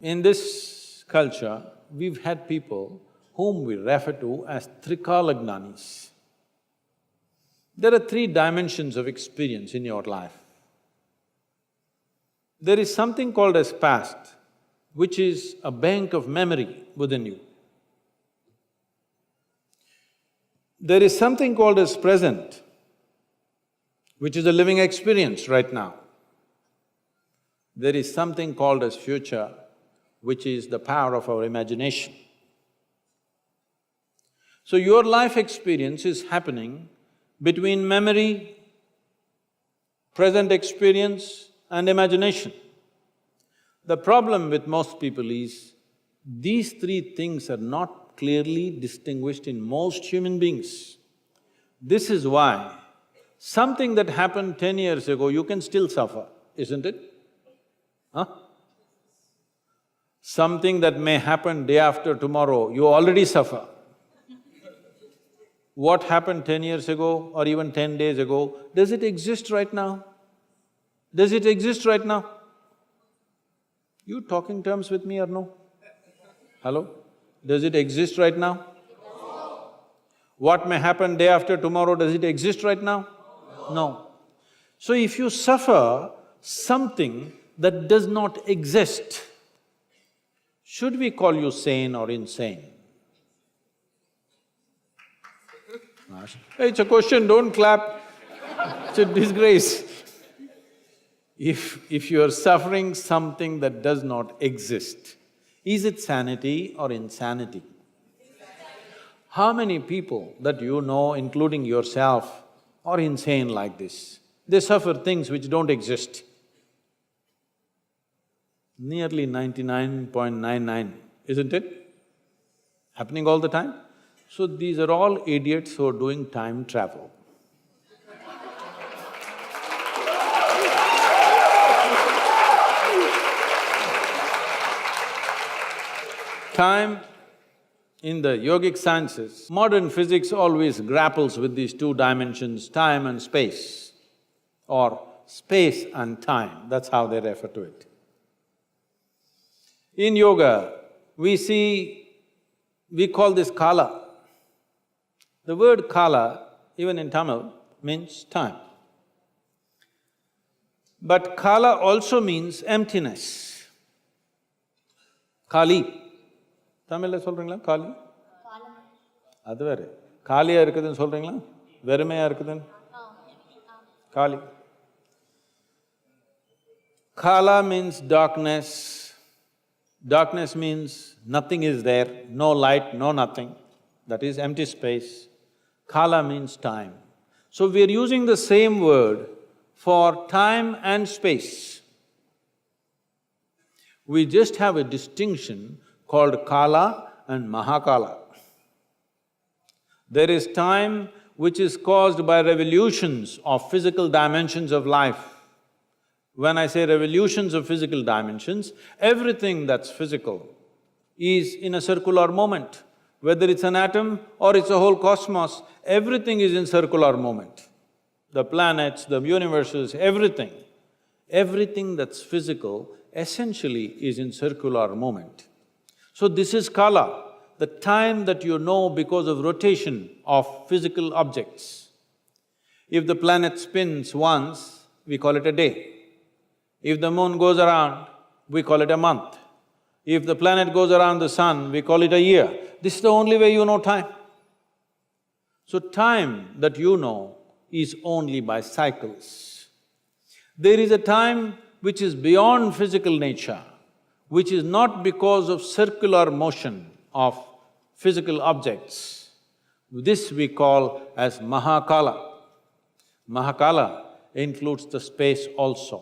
In this culture, we've had people whom we refer to as Trikalagnanis. There are three dimensions of experience in your life. There is something called as past, which is a bank of memory within you. There is something called as present, which is a living experience right now. There is something called as future, which is the power of our imagination. So your life experience is happening between memory, present experience and imagination. The problem with most people is, these three things are not clearly distinguished in most human beings. This is why something that happened 10 years ago, you can still suffer, isn't it? Huh? Something that may happen day after tomorrow, you already suffer. What happened 10 years ago or even 10 days ago, does it exist right now? Does it exist right now? You talking terms with me or no? Hello? Does it exist right now? No. What may happen day after tomorrow, does it exist right now? No. So if you suffer something that does not exist, should we call you sane or insane? It's a question, don't clap. It's a disgrace. If you are suffering something that does not exist, is it sanity or insanity? How many people that you know, including yourself, are insane like this? They suffer things which don't exist. Nearly 99.99, isn't it? Happening all the time. So these are all idiots who are doing time travel. Time in the yogic sciences, modern physics always grapples with these two dimensions, time and space, or space and time, that's how they refer to it. In yoga, we call this kala. The word kala, even in Tamil, means time. But kala also means emptiness. Kali. Tamil சொல்றீங்களா காலி? அது வேற. காலியா இருக்குதுன்னு சொல்றீங்களா? வெறுமையா இருக்குதுன்னு? Kali. Kala means darkness. Darkness means nothing is there, no light, no nothing. That is empty space. Kala means time. So we are using the same word for time and space. We just have a distinction called Kala and Mahakala. There is time which is caused by revolutions of physical dimensions of life. When I say revolutions of physical dimensions, everything that's physical is in a circular moment. Whether it's an atom or it's a whole cosmos, everything is in circular moment. The planets, the universes, everything. Everything that's physical essentially is in circular moment. So this is Kala, the time that you know because of rotation of physical objects. If the planet spins once, we call it a day. If the moon goes around, we call it a month. If the planet goes around the sun, we call it a year. This is the only way you know time. So time that you know is only by cycles. There is a time which is beyond physical nature, which is not because of circular motion of physical objects. This we call as Mahakala. Mahakala includes the space also.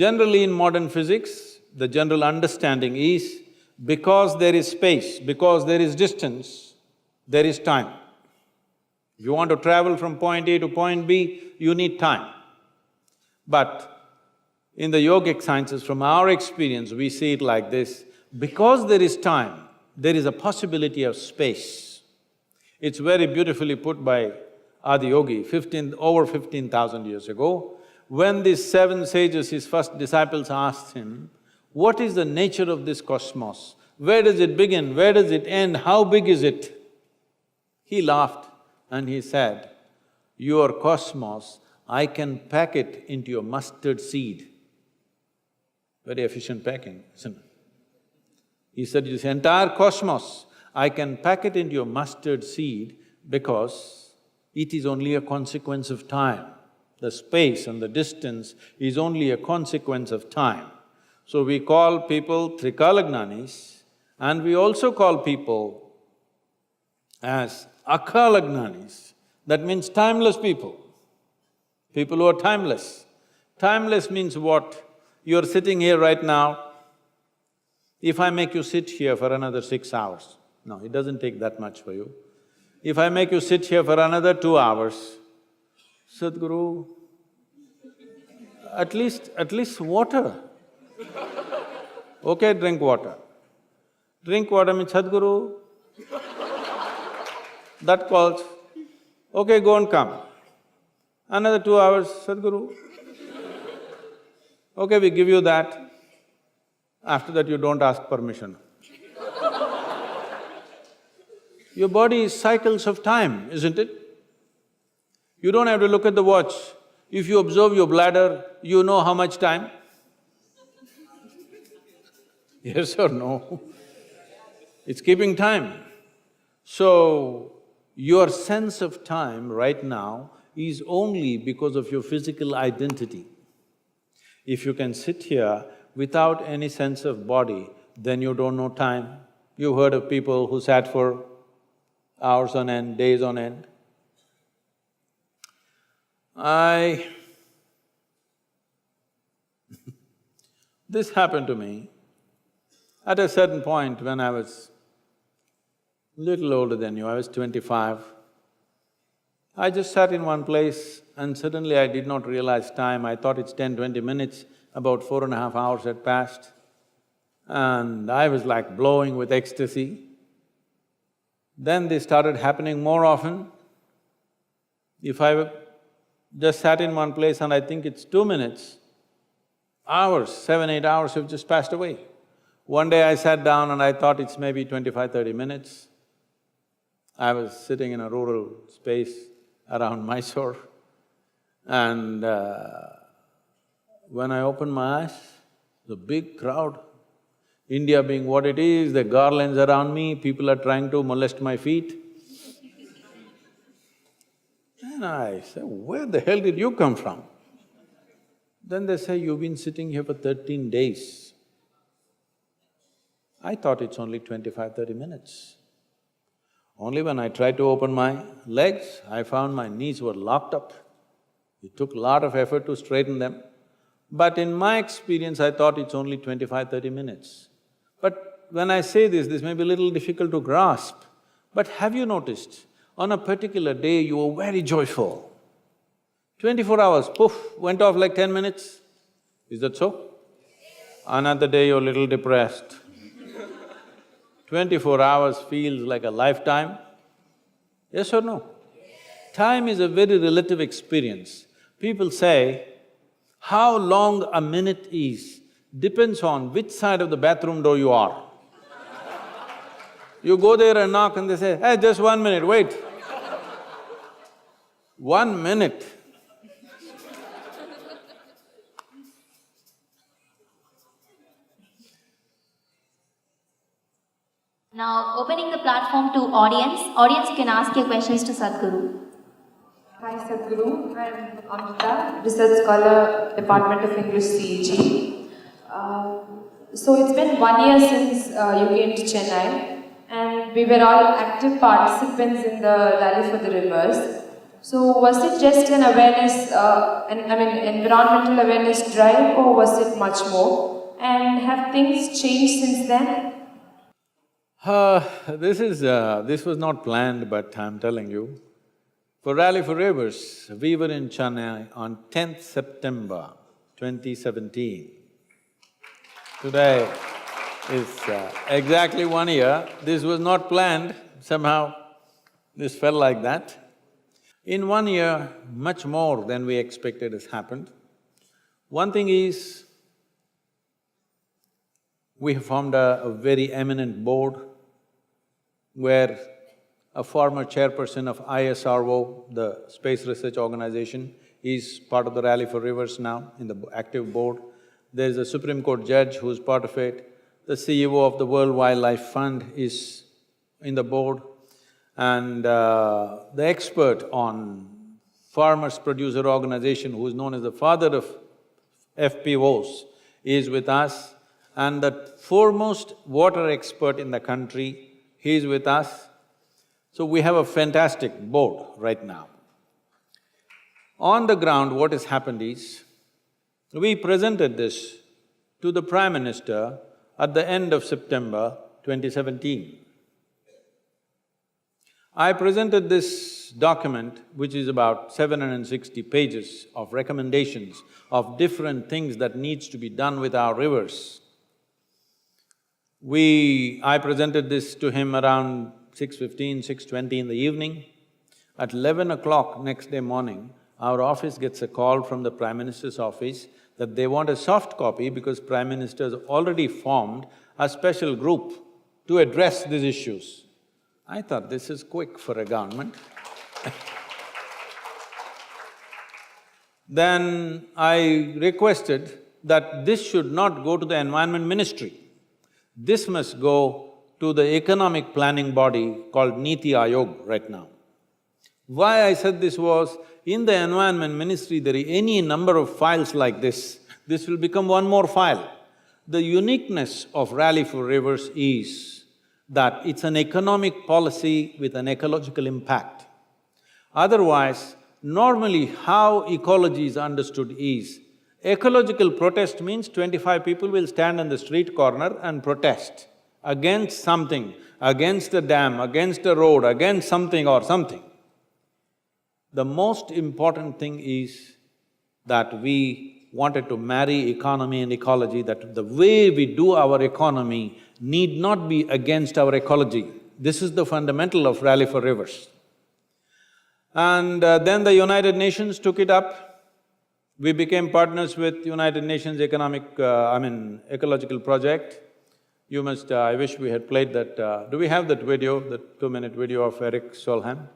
Generally in modern physics, the general understanding is because there is space, because there is distance, there is time. If you want to travel from point A to point B, you need time. But in the yogic sciences, from our experience, we see it like this, because there is time, there is a possibility of space. It's very beautifully put by Adiyogi, over 15,000 years ago. When these seven sages, his first disciples, asked him, what is the nature of this cosmos? Where does it begin? Where does it end? How big is it? He laughed and he said, your cosmos, I can pack it into a mustard seed. Very efficient packing, isn't it? He said, this entire cosmos, I can pack it into a mustard seed because it is only a consequence of time. The space and the distance is only a consequence of time. So we call people Trikalagnanis, and we also call people as Akalagnanis. That means timeless people, people who are timeless. Timeless means what? You're sitting here right now. If I make you sit here for another 6 hours, no, it doesn't take that much for you. If I make you sit here for another 2 hours, Sadhguru, at least water. Okay, drink water. Drink water means Sadhguru. That calls, okay, go and come. Another 2 hours, Sadhguru. Okay, we give you that. After that, you don't ask permission. Your body is cycles of time, isn't it? You don't have to look at the watch. If you observe your bladder, you know how much time? Yes or no? It's keeping time. So, your sense of time right now is only because of your physical identity. If you can sit here without any sense of body, then you don't know time. You've heard of people who sat for hours on end, days on end. This happened to me at a certain point when I was little older than you, I was 25. I just sat in one place and suddenly I did not realize time. I thought it's 10-20 minutes, about 4.5 hours had passed. And I was like blowing with ecstasy. Then they started happening more often. If I just sat in one place and I think it's 2 minutes, hours, 7-8 hours have just passed away. One day I sat down and I thought it's maybe 25-30 minutes. I was sitting in a rural space around Mysore and when I opened my eyes, the big crowd, India being what it is, the garlands around me, people are trying to molest my feet. And I said, where the hell did you come from? Then they say, you've been sitting here for 13 days. I thought it's only 25-30 minutes. Only when I tried to open my legs, I found my knees were locked up. It took a lot of effort to straighten them. But in my experience, I thought it's only 25-30 minutes. But when I say this may be a little difficult to grasp. But have you noticed, on a particular day you were very joyful. 24 hours, poof, went off like 10 minutes. Is that so? Another day you're a little depressed. 24 hours feels like a lifetime. Yes or no? Time is a very relative experience. People say, how long a minute is depends on which side of the bathroom door you are. You go there and knock and they say, hey, just 1 minute, wait. 1 minute. Now, opening the platform to audience. Audience, you can ask your questions to Sadhguru. Hi Sadhguru, I'm Amrita, Research Scholar, Department of English, CEG. So it's been 1 year since you came to Chennai and we were all active participants in the Rally for the Rivers. So was it just an awareness, environmental awareness drive or was it much more? And have things changed since then? This was not planned, but I'm telling you. For Rally for Rivers, we were in Chennai on 10th September 2017. Today is exactly 1 year. This was not planned, somehow this fell like that. In 1 year, much more than we expected has happened. One thing is, we have formed a very eminent board where a former chairperson of ISRO, the Space Research Organization, is part of the Rally for Rivers now in the active board. There's a Supreme Court judge who's part of it. The CEO of the World Wildlife Fund is in the board. And the expert on Farmers Producer Organization, who is known as the father of FPOs, is with us. And the foremost water expert in the country, he is with us. So we have a fantastic board right now. On the ground, what has happened is, we presented this to the Prime Minister at the end of September 2017. I presented this document, which is about 760 pages of recommendations of different things that needs to be done with our rivers. I presented this to him around 6:15, 6:20 in the evening. At 11 o'clock next day morning, our office gets a call from the Prime Minister's office that they want a soft copy because Prime Minister has already formed a special group to address these issues. I thought, this is quick for a government. Then I requested that this should not go to the Environment Ministry. This must go to the economic planning body called Niti Aayog right now. Why I said this was, in the Environment Ministry there are any number of files like this will become one more file. The uniqueness of Rally for Rivers is, that it's an economic policy with an ecological impact. Otherwise, normally how ecology is understood is, ecological protest means 25 people will stand on the street corner and protest against something, against a dam, against a road, against something or something. The most important thing is that we wanted to marry economy and ecology, that the way we do our economy need not be against our ecology. This is the fundamental of Rally for Rivers. And then the United Nations took it up. We became partners with United Nations Ecological Project. You must… I wish we had played that… do we have that video, that 2-minute video of Eric Solheim,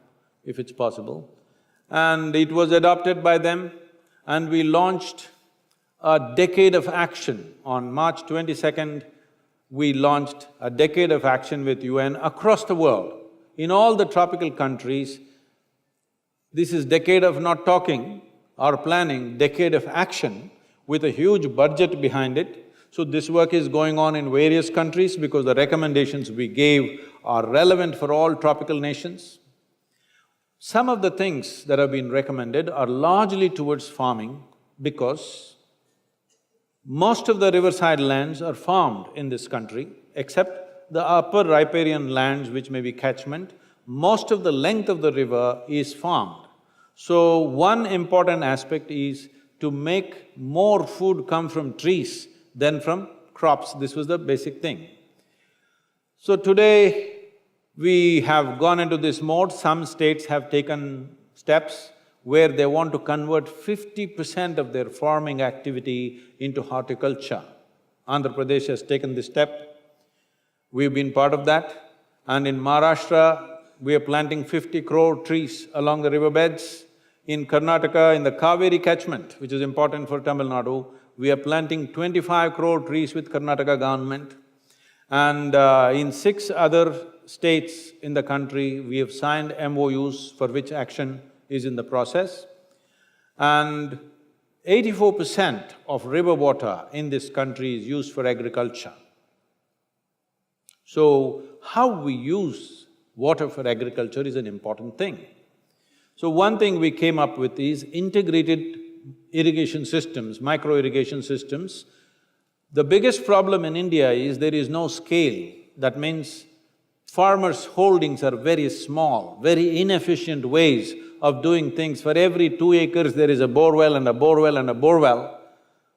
if it's possible? And it was adopted by them, and we launched a decade of action. On March 22nd, we launched a decade of action with UN across the world, in all the tropical countries. This is decade of not talking or planning, decade of action with a huge budget behind it. So this work is going on in various countries because the recommendations we gave are relevant for all tropical nations. Some of the things that have been recommended are largely towards farming because most of the riverside lands are farmed in this country, except the upper riparian lands which may be catchment. Most of the length of the river is farmed. So one important aspect is to make more food come from trees than from crops. This was the basic thing. So today, we have gone into this mode. Some states have taken steps where they want to convert 50% of their farming activity into horticulture. Andhra Pradesh has taken this step. We've been part of that. And in Maharashtra, we are planting 50 crore trees along the riverbeds. In Karnataka, in the Kaveri catchment, which is important for Tamil Nadu, we are planting 25 crore trees with Karnataka government. And in 6 other states in the country, we have signed MOUs for which action is in the process. And 84% of river water in this country is used for agriculture. So, how we use water for agriculture is an important thing. So one thing we came up with is integrated irrigation systems, micro-irrigation systems. The biggest problem in India is there is no scale. That means farmers' holdings are very small, very inefficient ways of doing things. For every 2 acres, there is a borewell and a borewell and a borewell.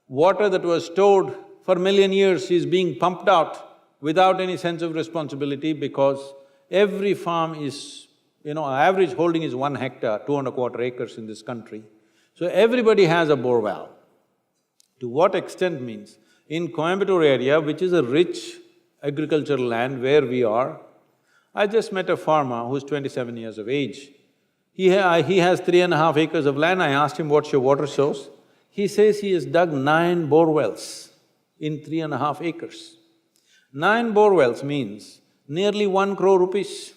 Water that was stored for 1,000,000 years is being pumped out without any sense of responsibility because every farm is… average holding is 1 hectare, 2¼ acres in this country. So everybody has a borewell. To what extent means, in Coimbatore area, which is a rich agricultural land where we are, I just met a farmer who's 27 years of age. He has 3½ acres of land. I asked him, what's your water source? He says he has dug 9 borewells in 3½ acres. 9 borewells means nearly 1 crore rupees.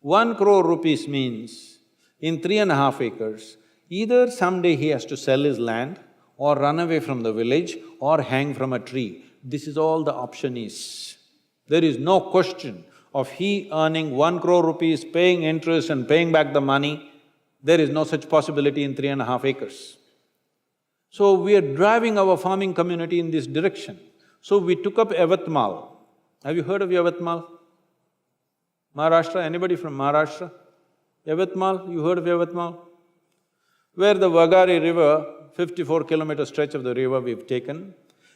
1 crore rupees means, in 3½ acres, either someday he has to sell his land or run away from the village or hang from a tree. This is all the option is. There is no question of he earning 1 crore rupees, paying interest and paying back the money. There is no such possibility in 3½ acres. So we are driving our farming community in this direction. So we took up Yavatmal. Have you heard of Yavatmal? Maharashtra, anybody from Maharashtra? Yavatmal, you heard of Yavatmal? Where the Vagari river, 54-kilometer stretch of the river we've taken,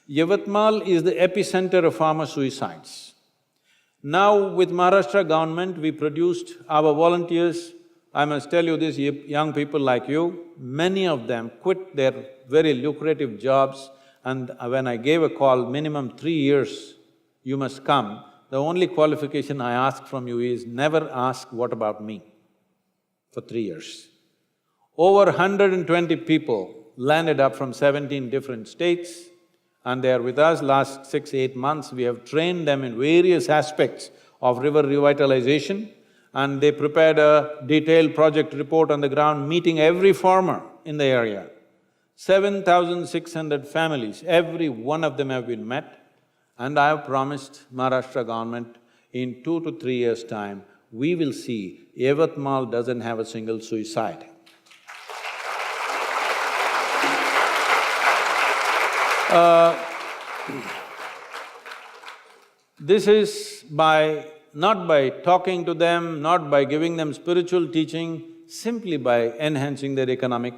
Yavatmal is the epicenter of farmer suicides. Now with Maharashtra government, we produced our volunteers. I must tell you this, young people like you, many of them quit their very lucrative jobs, and when I gave a call, minimum 3 years, you must come. The only qualification I ask from you is never ask, what about me? For 3 years. Over 120 people landed up from 17 different states, and they are with us last 6-8 months. We have trained them in various aspects of river revitalization, and they prepared a detailed project report on the ground, meeting every farmer in the area. 7,600 families, every one of them have been met. And I have promised Maharashtra government, in 2 to 3 years' time, we will see Yavatmal doesn't have a single suicide. This is not by talking to them, not by giving them spiritual teaching, simply by enhancing their economic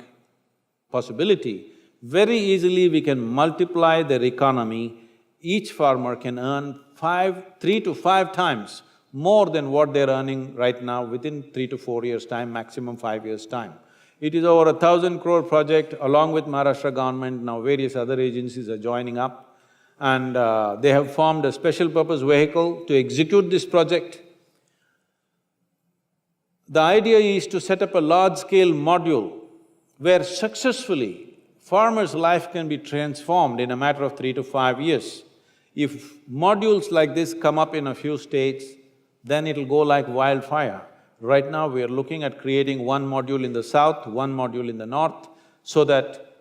possibility. Very easily we can multiply their economy. Each farmer can earn 3 to 5 times more than what they're earning right now within 3 to 4 years' time, maximum 5 years' time. It is over 1,000 crore project along with Maharashtra government, now various other agencies are joining up, and they have formed a special purpose vehicle to execute this project. The idea is to set up a large-scale module where successfully farmers' life can be transformed in a matter of 3 to 5 years. If modules like this come up in a few states, then it'll go like wildfire. Right now, we are looking at creating one module in the south, one module in the north, so that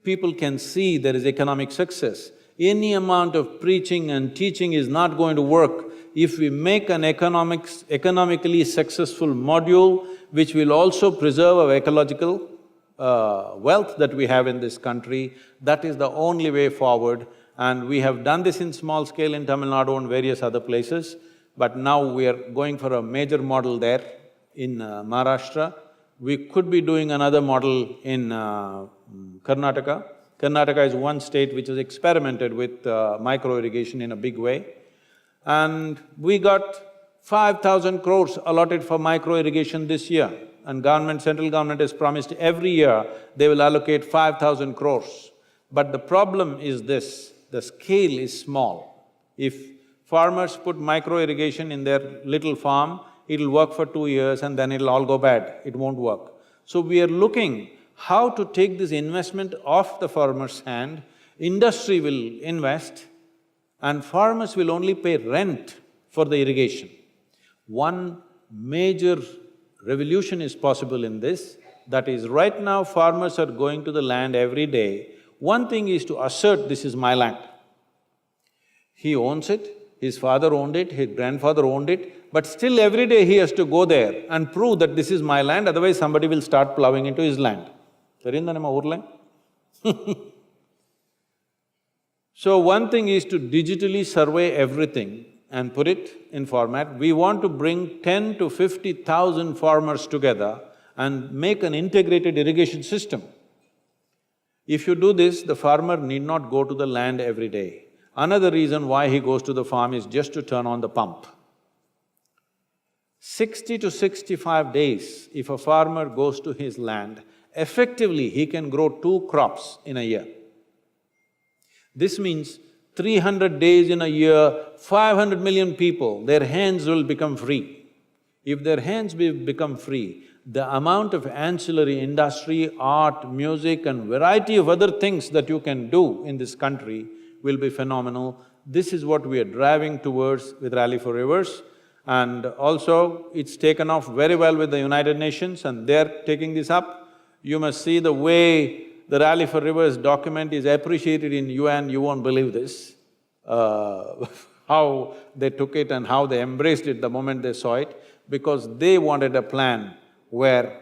people can see there is economic success. Any amount of preaching and teaching is not going to work if we make an economically successful module which will also preserve our ecological wealth that we have in this country. That is the only way forward, and we have done this in small scale in Tamil Nadu and various other places, but now we are going for a major model there in Maharashtra. We could be doing another model in Karnataka. Karnataka is one state which has experimented with micro-irrigation in a big way. And we got 5,000 crores allotted for micro-irrigation this year, and central government has promised every year they will allocate 5,000 crores. But the problem is this, the scale is small. If farmers put micro-irrigation in their little farm, it'll work for 2 years and then it'll all go bad, it won't work. So we are looking how to take this investment off the farmer's hand, industry will invest, and farmers will only pay rent for the irrigation. One major revolution is possible in this, that is, right now farmers are going to the land every day. One thing is to assert, this is my land. He owns it, his father owned it, his grandfather owned it, but still every day he has to go there and prove that this is my land, otherwise somebody will start plowing into his land. So one thing is to digitally survey everything and put it in format. We want to bring 10 to 50,000 farmers together and make an integrated irrigation system. If you do this, the farmer need not go to the land every day. Another reason why he goes to the farm is just to turn on the pump. 60 to 65 days, if a farmer goes to his land, effectively he can grow 2 crops in a year. This means 300 days in a year, 500 million people, their hands will become free. If their hands become free, the amount of ancillary industry, art, music and variety of other things that you can do in this country will be phenomenal. This is what we are driving towards with Rally for Rivers, and also it's taken off very well with the United Nations and they're taking this up. You must see the way the Rally for Rivers document is appreciated in UN, you won't believe this, how they took it and how they embraced it the moment they saw it, because they wanted a plan where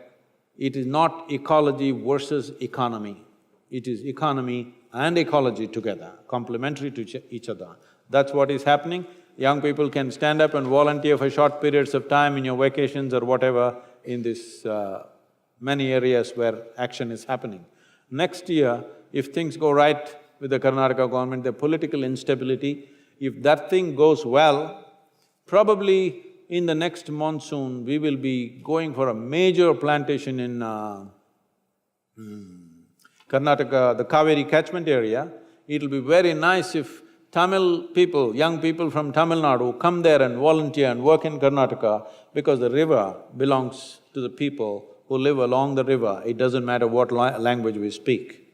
it is not ecology versus economy, it is economy and ecology together, complementary to each other. That's what is happening. Young people can stand up and volunteer for short periods of time in your vacations or whatever in this many areas where action is happening. Next year, if things go right with the Karnataka government, the political instability, if that thing goes well, probably in the next monsoon, we will be going for a major plantation in Karnataka, the Kaveri catchment area. It'll be very nice if Tamil people, young people from Tamil Nadu come there and volunteer and work in Karnataka, because the river belongs to the people who live along the river. It doesn't matter what language we speak.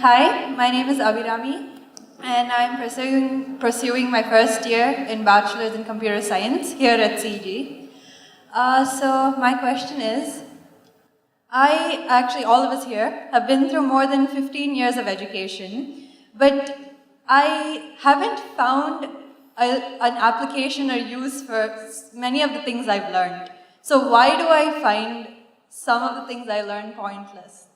Hi, my name is Abhirami and I'm pursuing my first year in Bachelor's in Computer Science here at CG. So my question is, all of us here, have been through more than 15 years of education, but I haven't found an application or use for many of the things I've learned. So why do I find some of the things I learned pointless?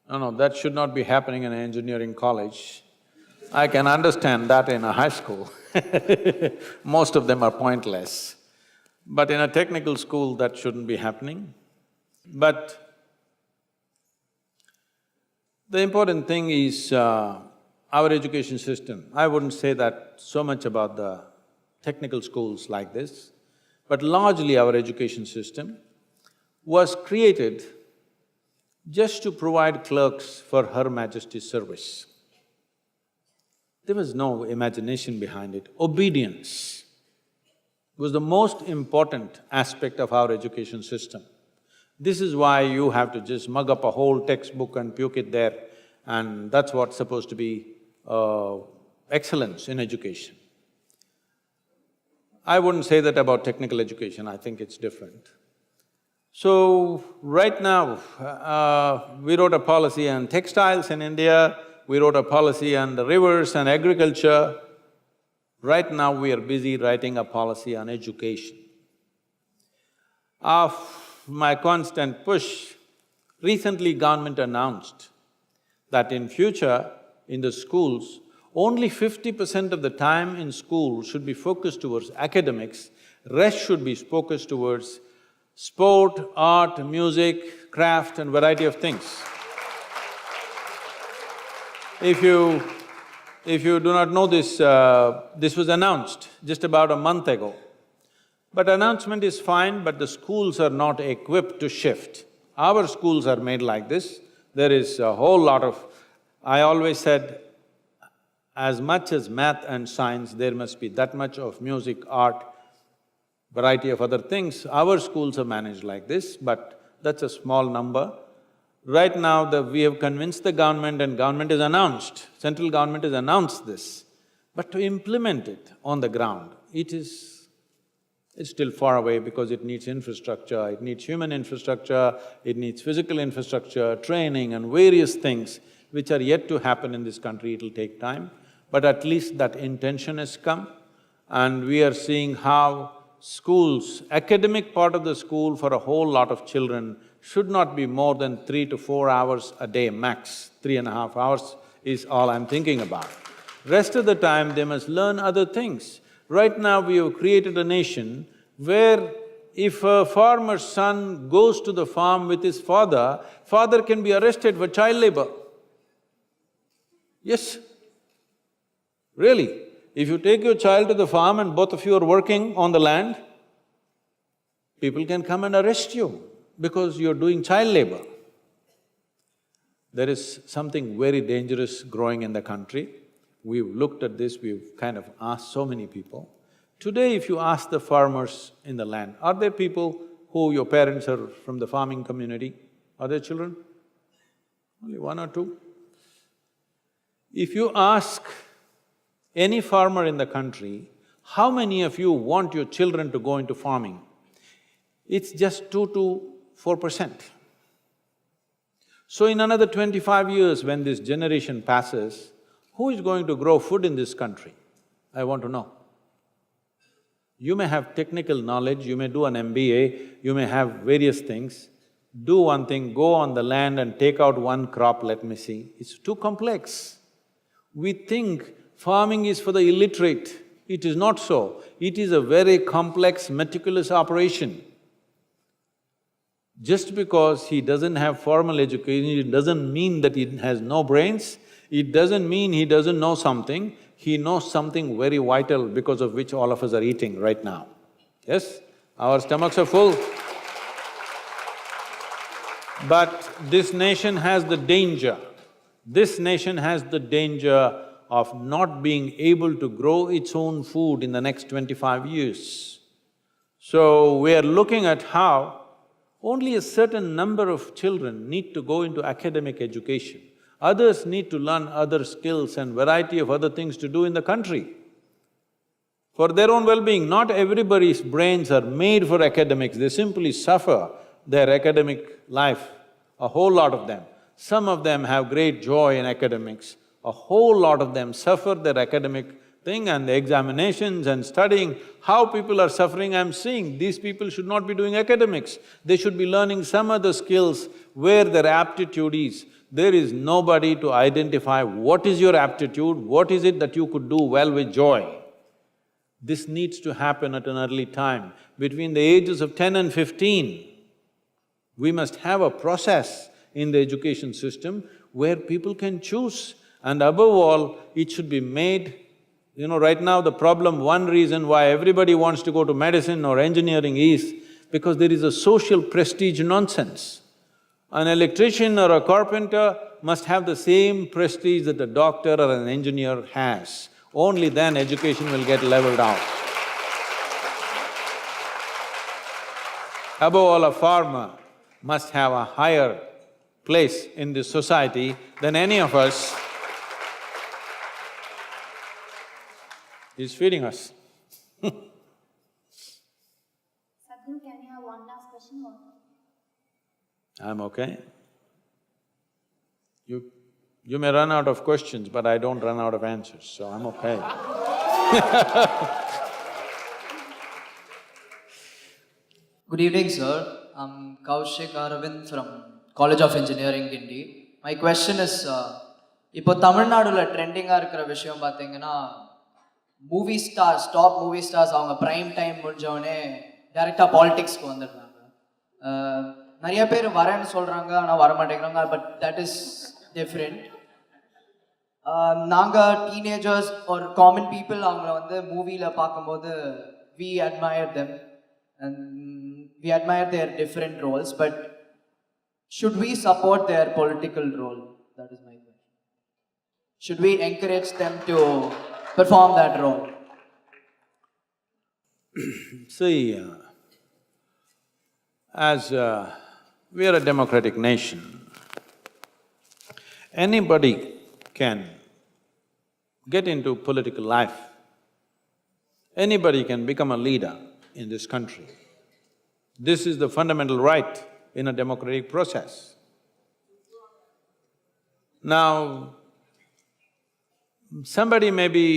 No, that should not be happening in an engineering college. I can understand that in a high school. Most of them are pointless. But in a technical school, that shouldn't be happening. But the important thing is our education system. I wouldn't say that so much about the technical schools like this, but largely our education system was created just to provide clerks for Her Majesty's service. There was no imagination behind it. Obedience was the most important aspect of our education system. This is why you have to just mug up a whole textbook and puke it there, and that's what's supposed to be excellence in education. I wouldn't say that about technical education, I think it's different. So, right now, we wrote a policy on textiles in India, we wrote a policy on the rivers and agriculture. Right now, we are busy writing a policy on education. Of my constant push, recently government announced that in future, in the schools, only 50% of the time in school should be focused towards academics, rest should be focused towards sport, art, music, craft and variety of things. If you do not know this, this was announced just about a month ago. But announcement is fine, but the schools are not equipped to shift. Our schools are made like this. There is a whole lot of… I always said, as much as math and science, there must be that much of music, art, variety of other things. Our schools are managed like this, but that's a small number. Right now, we have convinced the government and government has announced, central government has announced this. But to implement it on the ground, it's still far away because it needs infrastructure, it needs human infrastructure, it needs physical infrastructure, training and various things which are yet to happen in this country, it'll take time. But at least that intention has come, and we are seeing how schools, academic part of the school for a whole lot of children should not be more than 3 to 4 hours a day max. 3.5 hours is all I'm thinking about. Rest of the time, they must learn other things. Right now, we have created a nation where if a farmer's son goes to the farm with his father, father can be arrested for child labor. Yes, really. If you take your child to the farm and both of you are working on the land, people can come and arrest you because you're doing child labor. There is something very dangerous growing in the country. We've looked at this, we've kind of asked so many people. Today, if you ask the farmers in the land, are there people who your parents are from the farming community? Are there children? Only 1 or 2. If you ask any farmer in the country, how many of you want your children to go into farming? It's just 2 to 4%. So in another 25 years, when this generation passes, who is going to grow food in this country? I want to know. You may have technical knowledge, you may do an MBA, you may have various things. Do one thing, go on the land and take out one crop, let me see. It's too complex. We think farming is for the illiterate. It is not so. It is a very complex, meticulous operation. Just because he doesn't have formal education, it doesn't mean that he has no brains, it doesn't mean he doesn't know something, he knows something very vital because of which all of us are eating right now. Yes? Our stomachs are full. But this nation has the danger, of not being able to grow its own food in the next 25 years. So, we are looking at how only a certain number of children need to go into academic education. Others need to learn other skills and variety of other things to do in the country. for their own well-being. Not everybody's brains are made for academics, they simply suffer their academic life, a whole lot of them. Some of them have great joy in academics, a whole lot of them suffer their academic thing and the examinations and studying. How people are suffering, I'm seeing, these people should not be doing academics, they should be learning some other skills where their aptitude is. There is nobody to identify what is your aptitude, what is it that you could do well with joy. This needs to happen at an early time. Between the ages of 10 and 15, we must have a process in the education system where people can choose. And above all, it should be made… right now the problem, one reason why everybody wants to go to medicine or engineering is because there is a social prestige nonsense. An electrician or a carpenter must have the same prestige that a doctor or an engineer has. Only then education will get leveled out. Above all, a farmer must have a higher place in this society than any of us. He's feeding us. Sadhguru, can you have one last question or… I'm okay. You may run out of questions, but I don't run out of answers, so I'm okay. Good evening, sir. I'm Kaushik Aravind from College of Engineering, Gindi. My question is, இப்போ தமிழ்நாடுல ட்ரெண்டிங்காக இருக்கிற விஷயம் பார்த்தீங்கன்னா movie stars, top movie stars அவங்க prime time முடிஞ்சவொடனே டைரெக்டாக பாலிடிக்ஸ்க்கு வந்துடுறாங்க. நிறைய பேர் வரேன்னு சொல்கிறாங்க, ஆனால் வரமாட்டேங்கிறாங்க. But that is different. நாங்கள் டீனேஜர்ஸ் ஒரு காமன் பீப்புள் அவங்கள வந்து மூவியில் பார்க்கும்போது we admire them and we admire their different roles, but should we support their political role? That is my question. Should we encourage them to perform that role? See, as we are a democratic nation, anybody can get into political life. Anybody can become a leader in this country. This is the fundamental right in a democratic process. Now, somebody may be…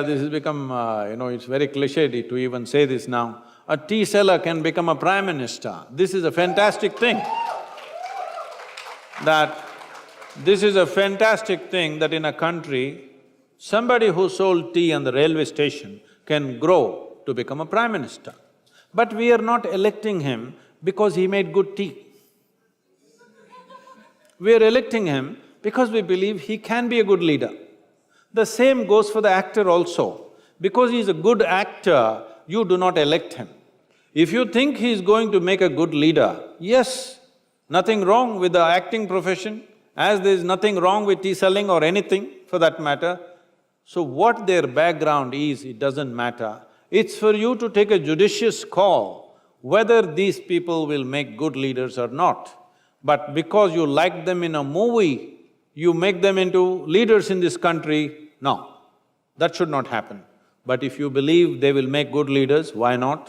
this has become, it's very cliched to even say this now. A tea seller can become a prime minister. This is a fantastic thing. This is a fantastic thing that in a country, somebody who sold tea on the railway station can grow to become a prime minister. But we are not electing him because he made good tea. We are electing him because we believe he can be a good leader. The same goes for the actor also. Because he is a good actor, you do not elect him. If you think he is going to make a good leader, yes, nothing wrong with the acting profession, as there is nothing wrong with tea selling or anything for that matter. So what their background is, it doesn't matter. It's for you to take a judicious call whether these people will make good leaders or not. But because you like them in a movie, you make them into leaders in this country, no, that should not happen. But if you believe they will make good leaders, why not?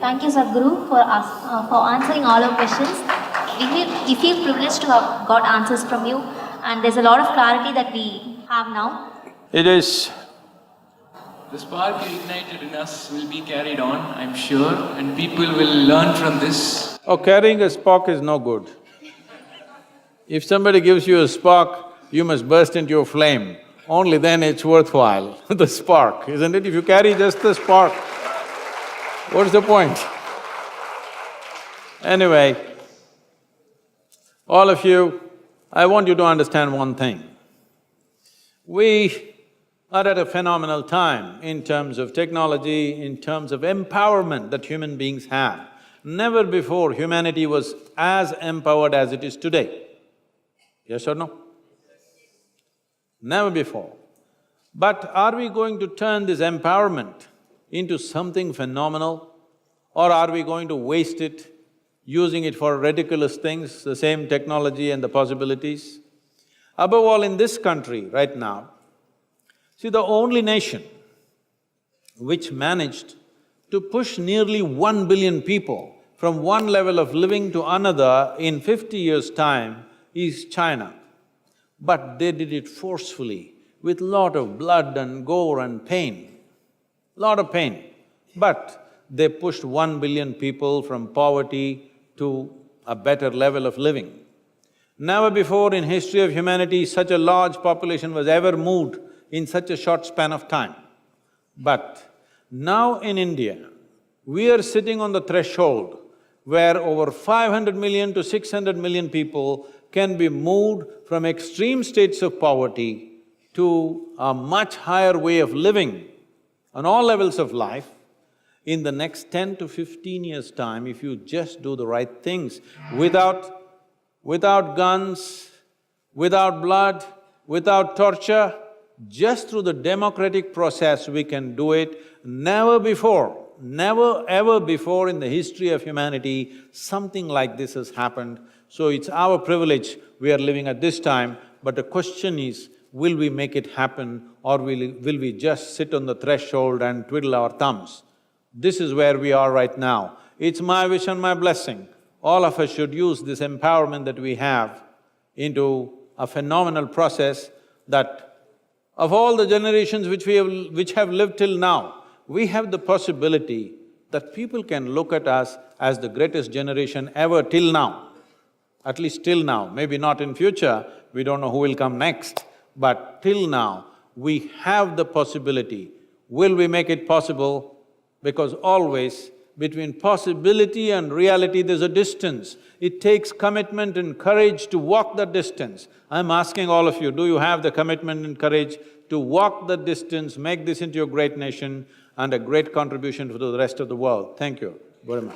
Thank you, Sadhguru, for answering all our questions. We feel privileged to have got answers from you, and there's a lot of clarity that we have now. It is… The spark you ignited in us will be carried on, I'm sure, and people will learn from this. Oh, carrying a spark is no good. If somebody gives you a spark, you must burst into a flame. Only then it's worthwhile, the spark, isn't it? If you carry just the spark, what's the point? Anyway, all of you, I want you to understand one thing. We are at a phenomenal time in terms of technology, in terms of empowerment that human beings have. Never before humanity was as empowered as it is today. Yes or no? Never before. But are we going to turn this empowerment into something phenomenal, or are we going to waste it using it for ridiculous things, the same technology and the possibilities. Above all, in this country right now, see, the only nation which managed to push nearly 1 billion people from one level of living to another in 50 years' time is China. But they did it forcefully, with lot of blood and gore and pain, lot of pain. But they pushed 1 billion people from poverty to a better level of living. Never before in history of humanity such a large population was ever moved in such a short span of time. But now in India, we are sitting on the threshold where over 500 million to 600 million people can be moved from extreme states of poverty to a much higher way of living on all levels of life. In the next 10 to 15 years' time, if you just do the right things, without guns, without blood, without torture, just through the democratic process we can do it. Never before, never ever before in the history of humanity, something like this has happened. So it's our privilege we are living at this time, but the question is, will we make it happen or will we just sit on the threshold and twiddle our thumbs? This is where we are right now. It's my wish and my blessing. All of us should use this empowerment that we have into a phenomenal process that of all the generations which have lived till now, we have the possibility that people can look at us as the greatest generation ever till now, at least till now, maybe not in future, we don't know who will come next, but till now, we have the possibility. Will we make it possible? Because always between possibility and reality there's a distance. It takes commitment and courage to walk that distance. I'm asking all of you, do you have the commitment and courage to walk that distance, make this into a great nation and a great contribution to the rest of the world? Thank you very much.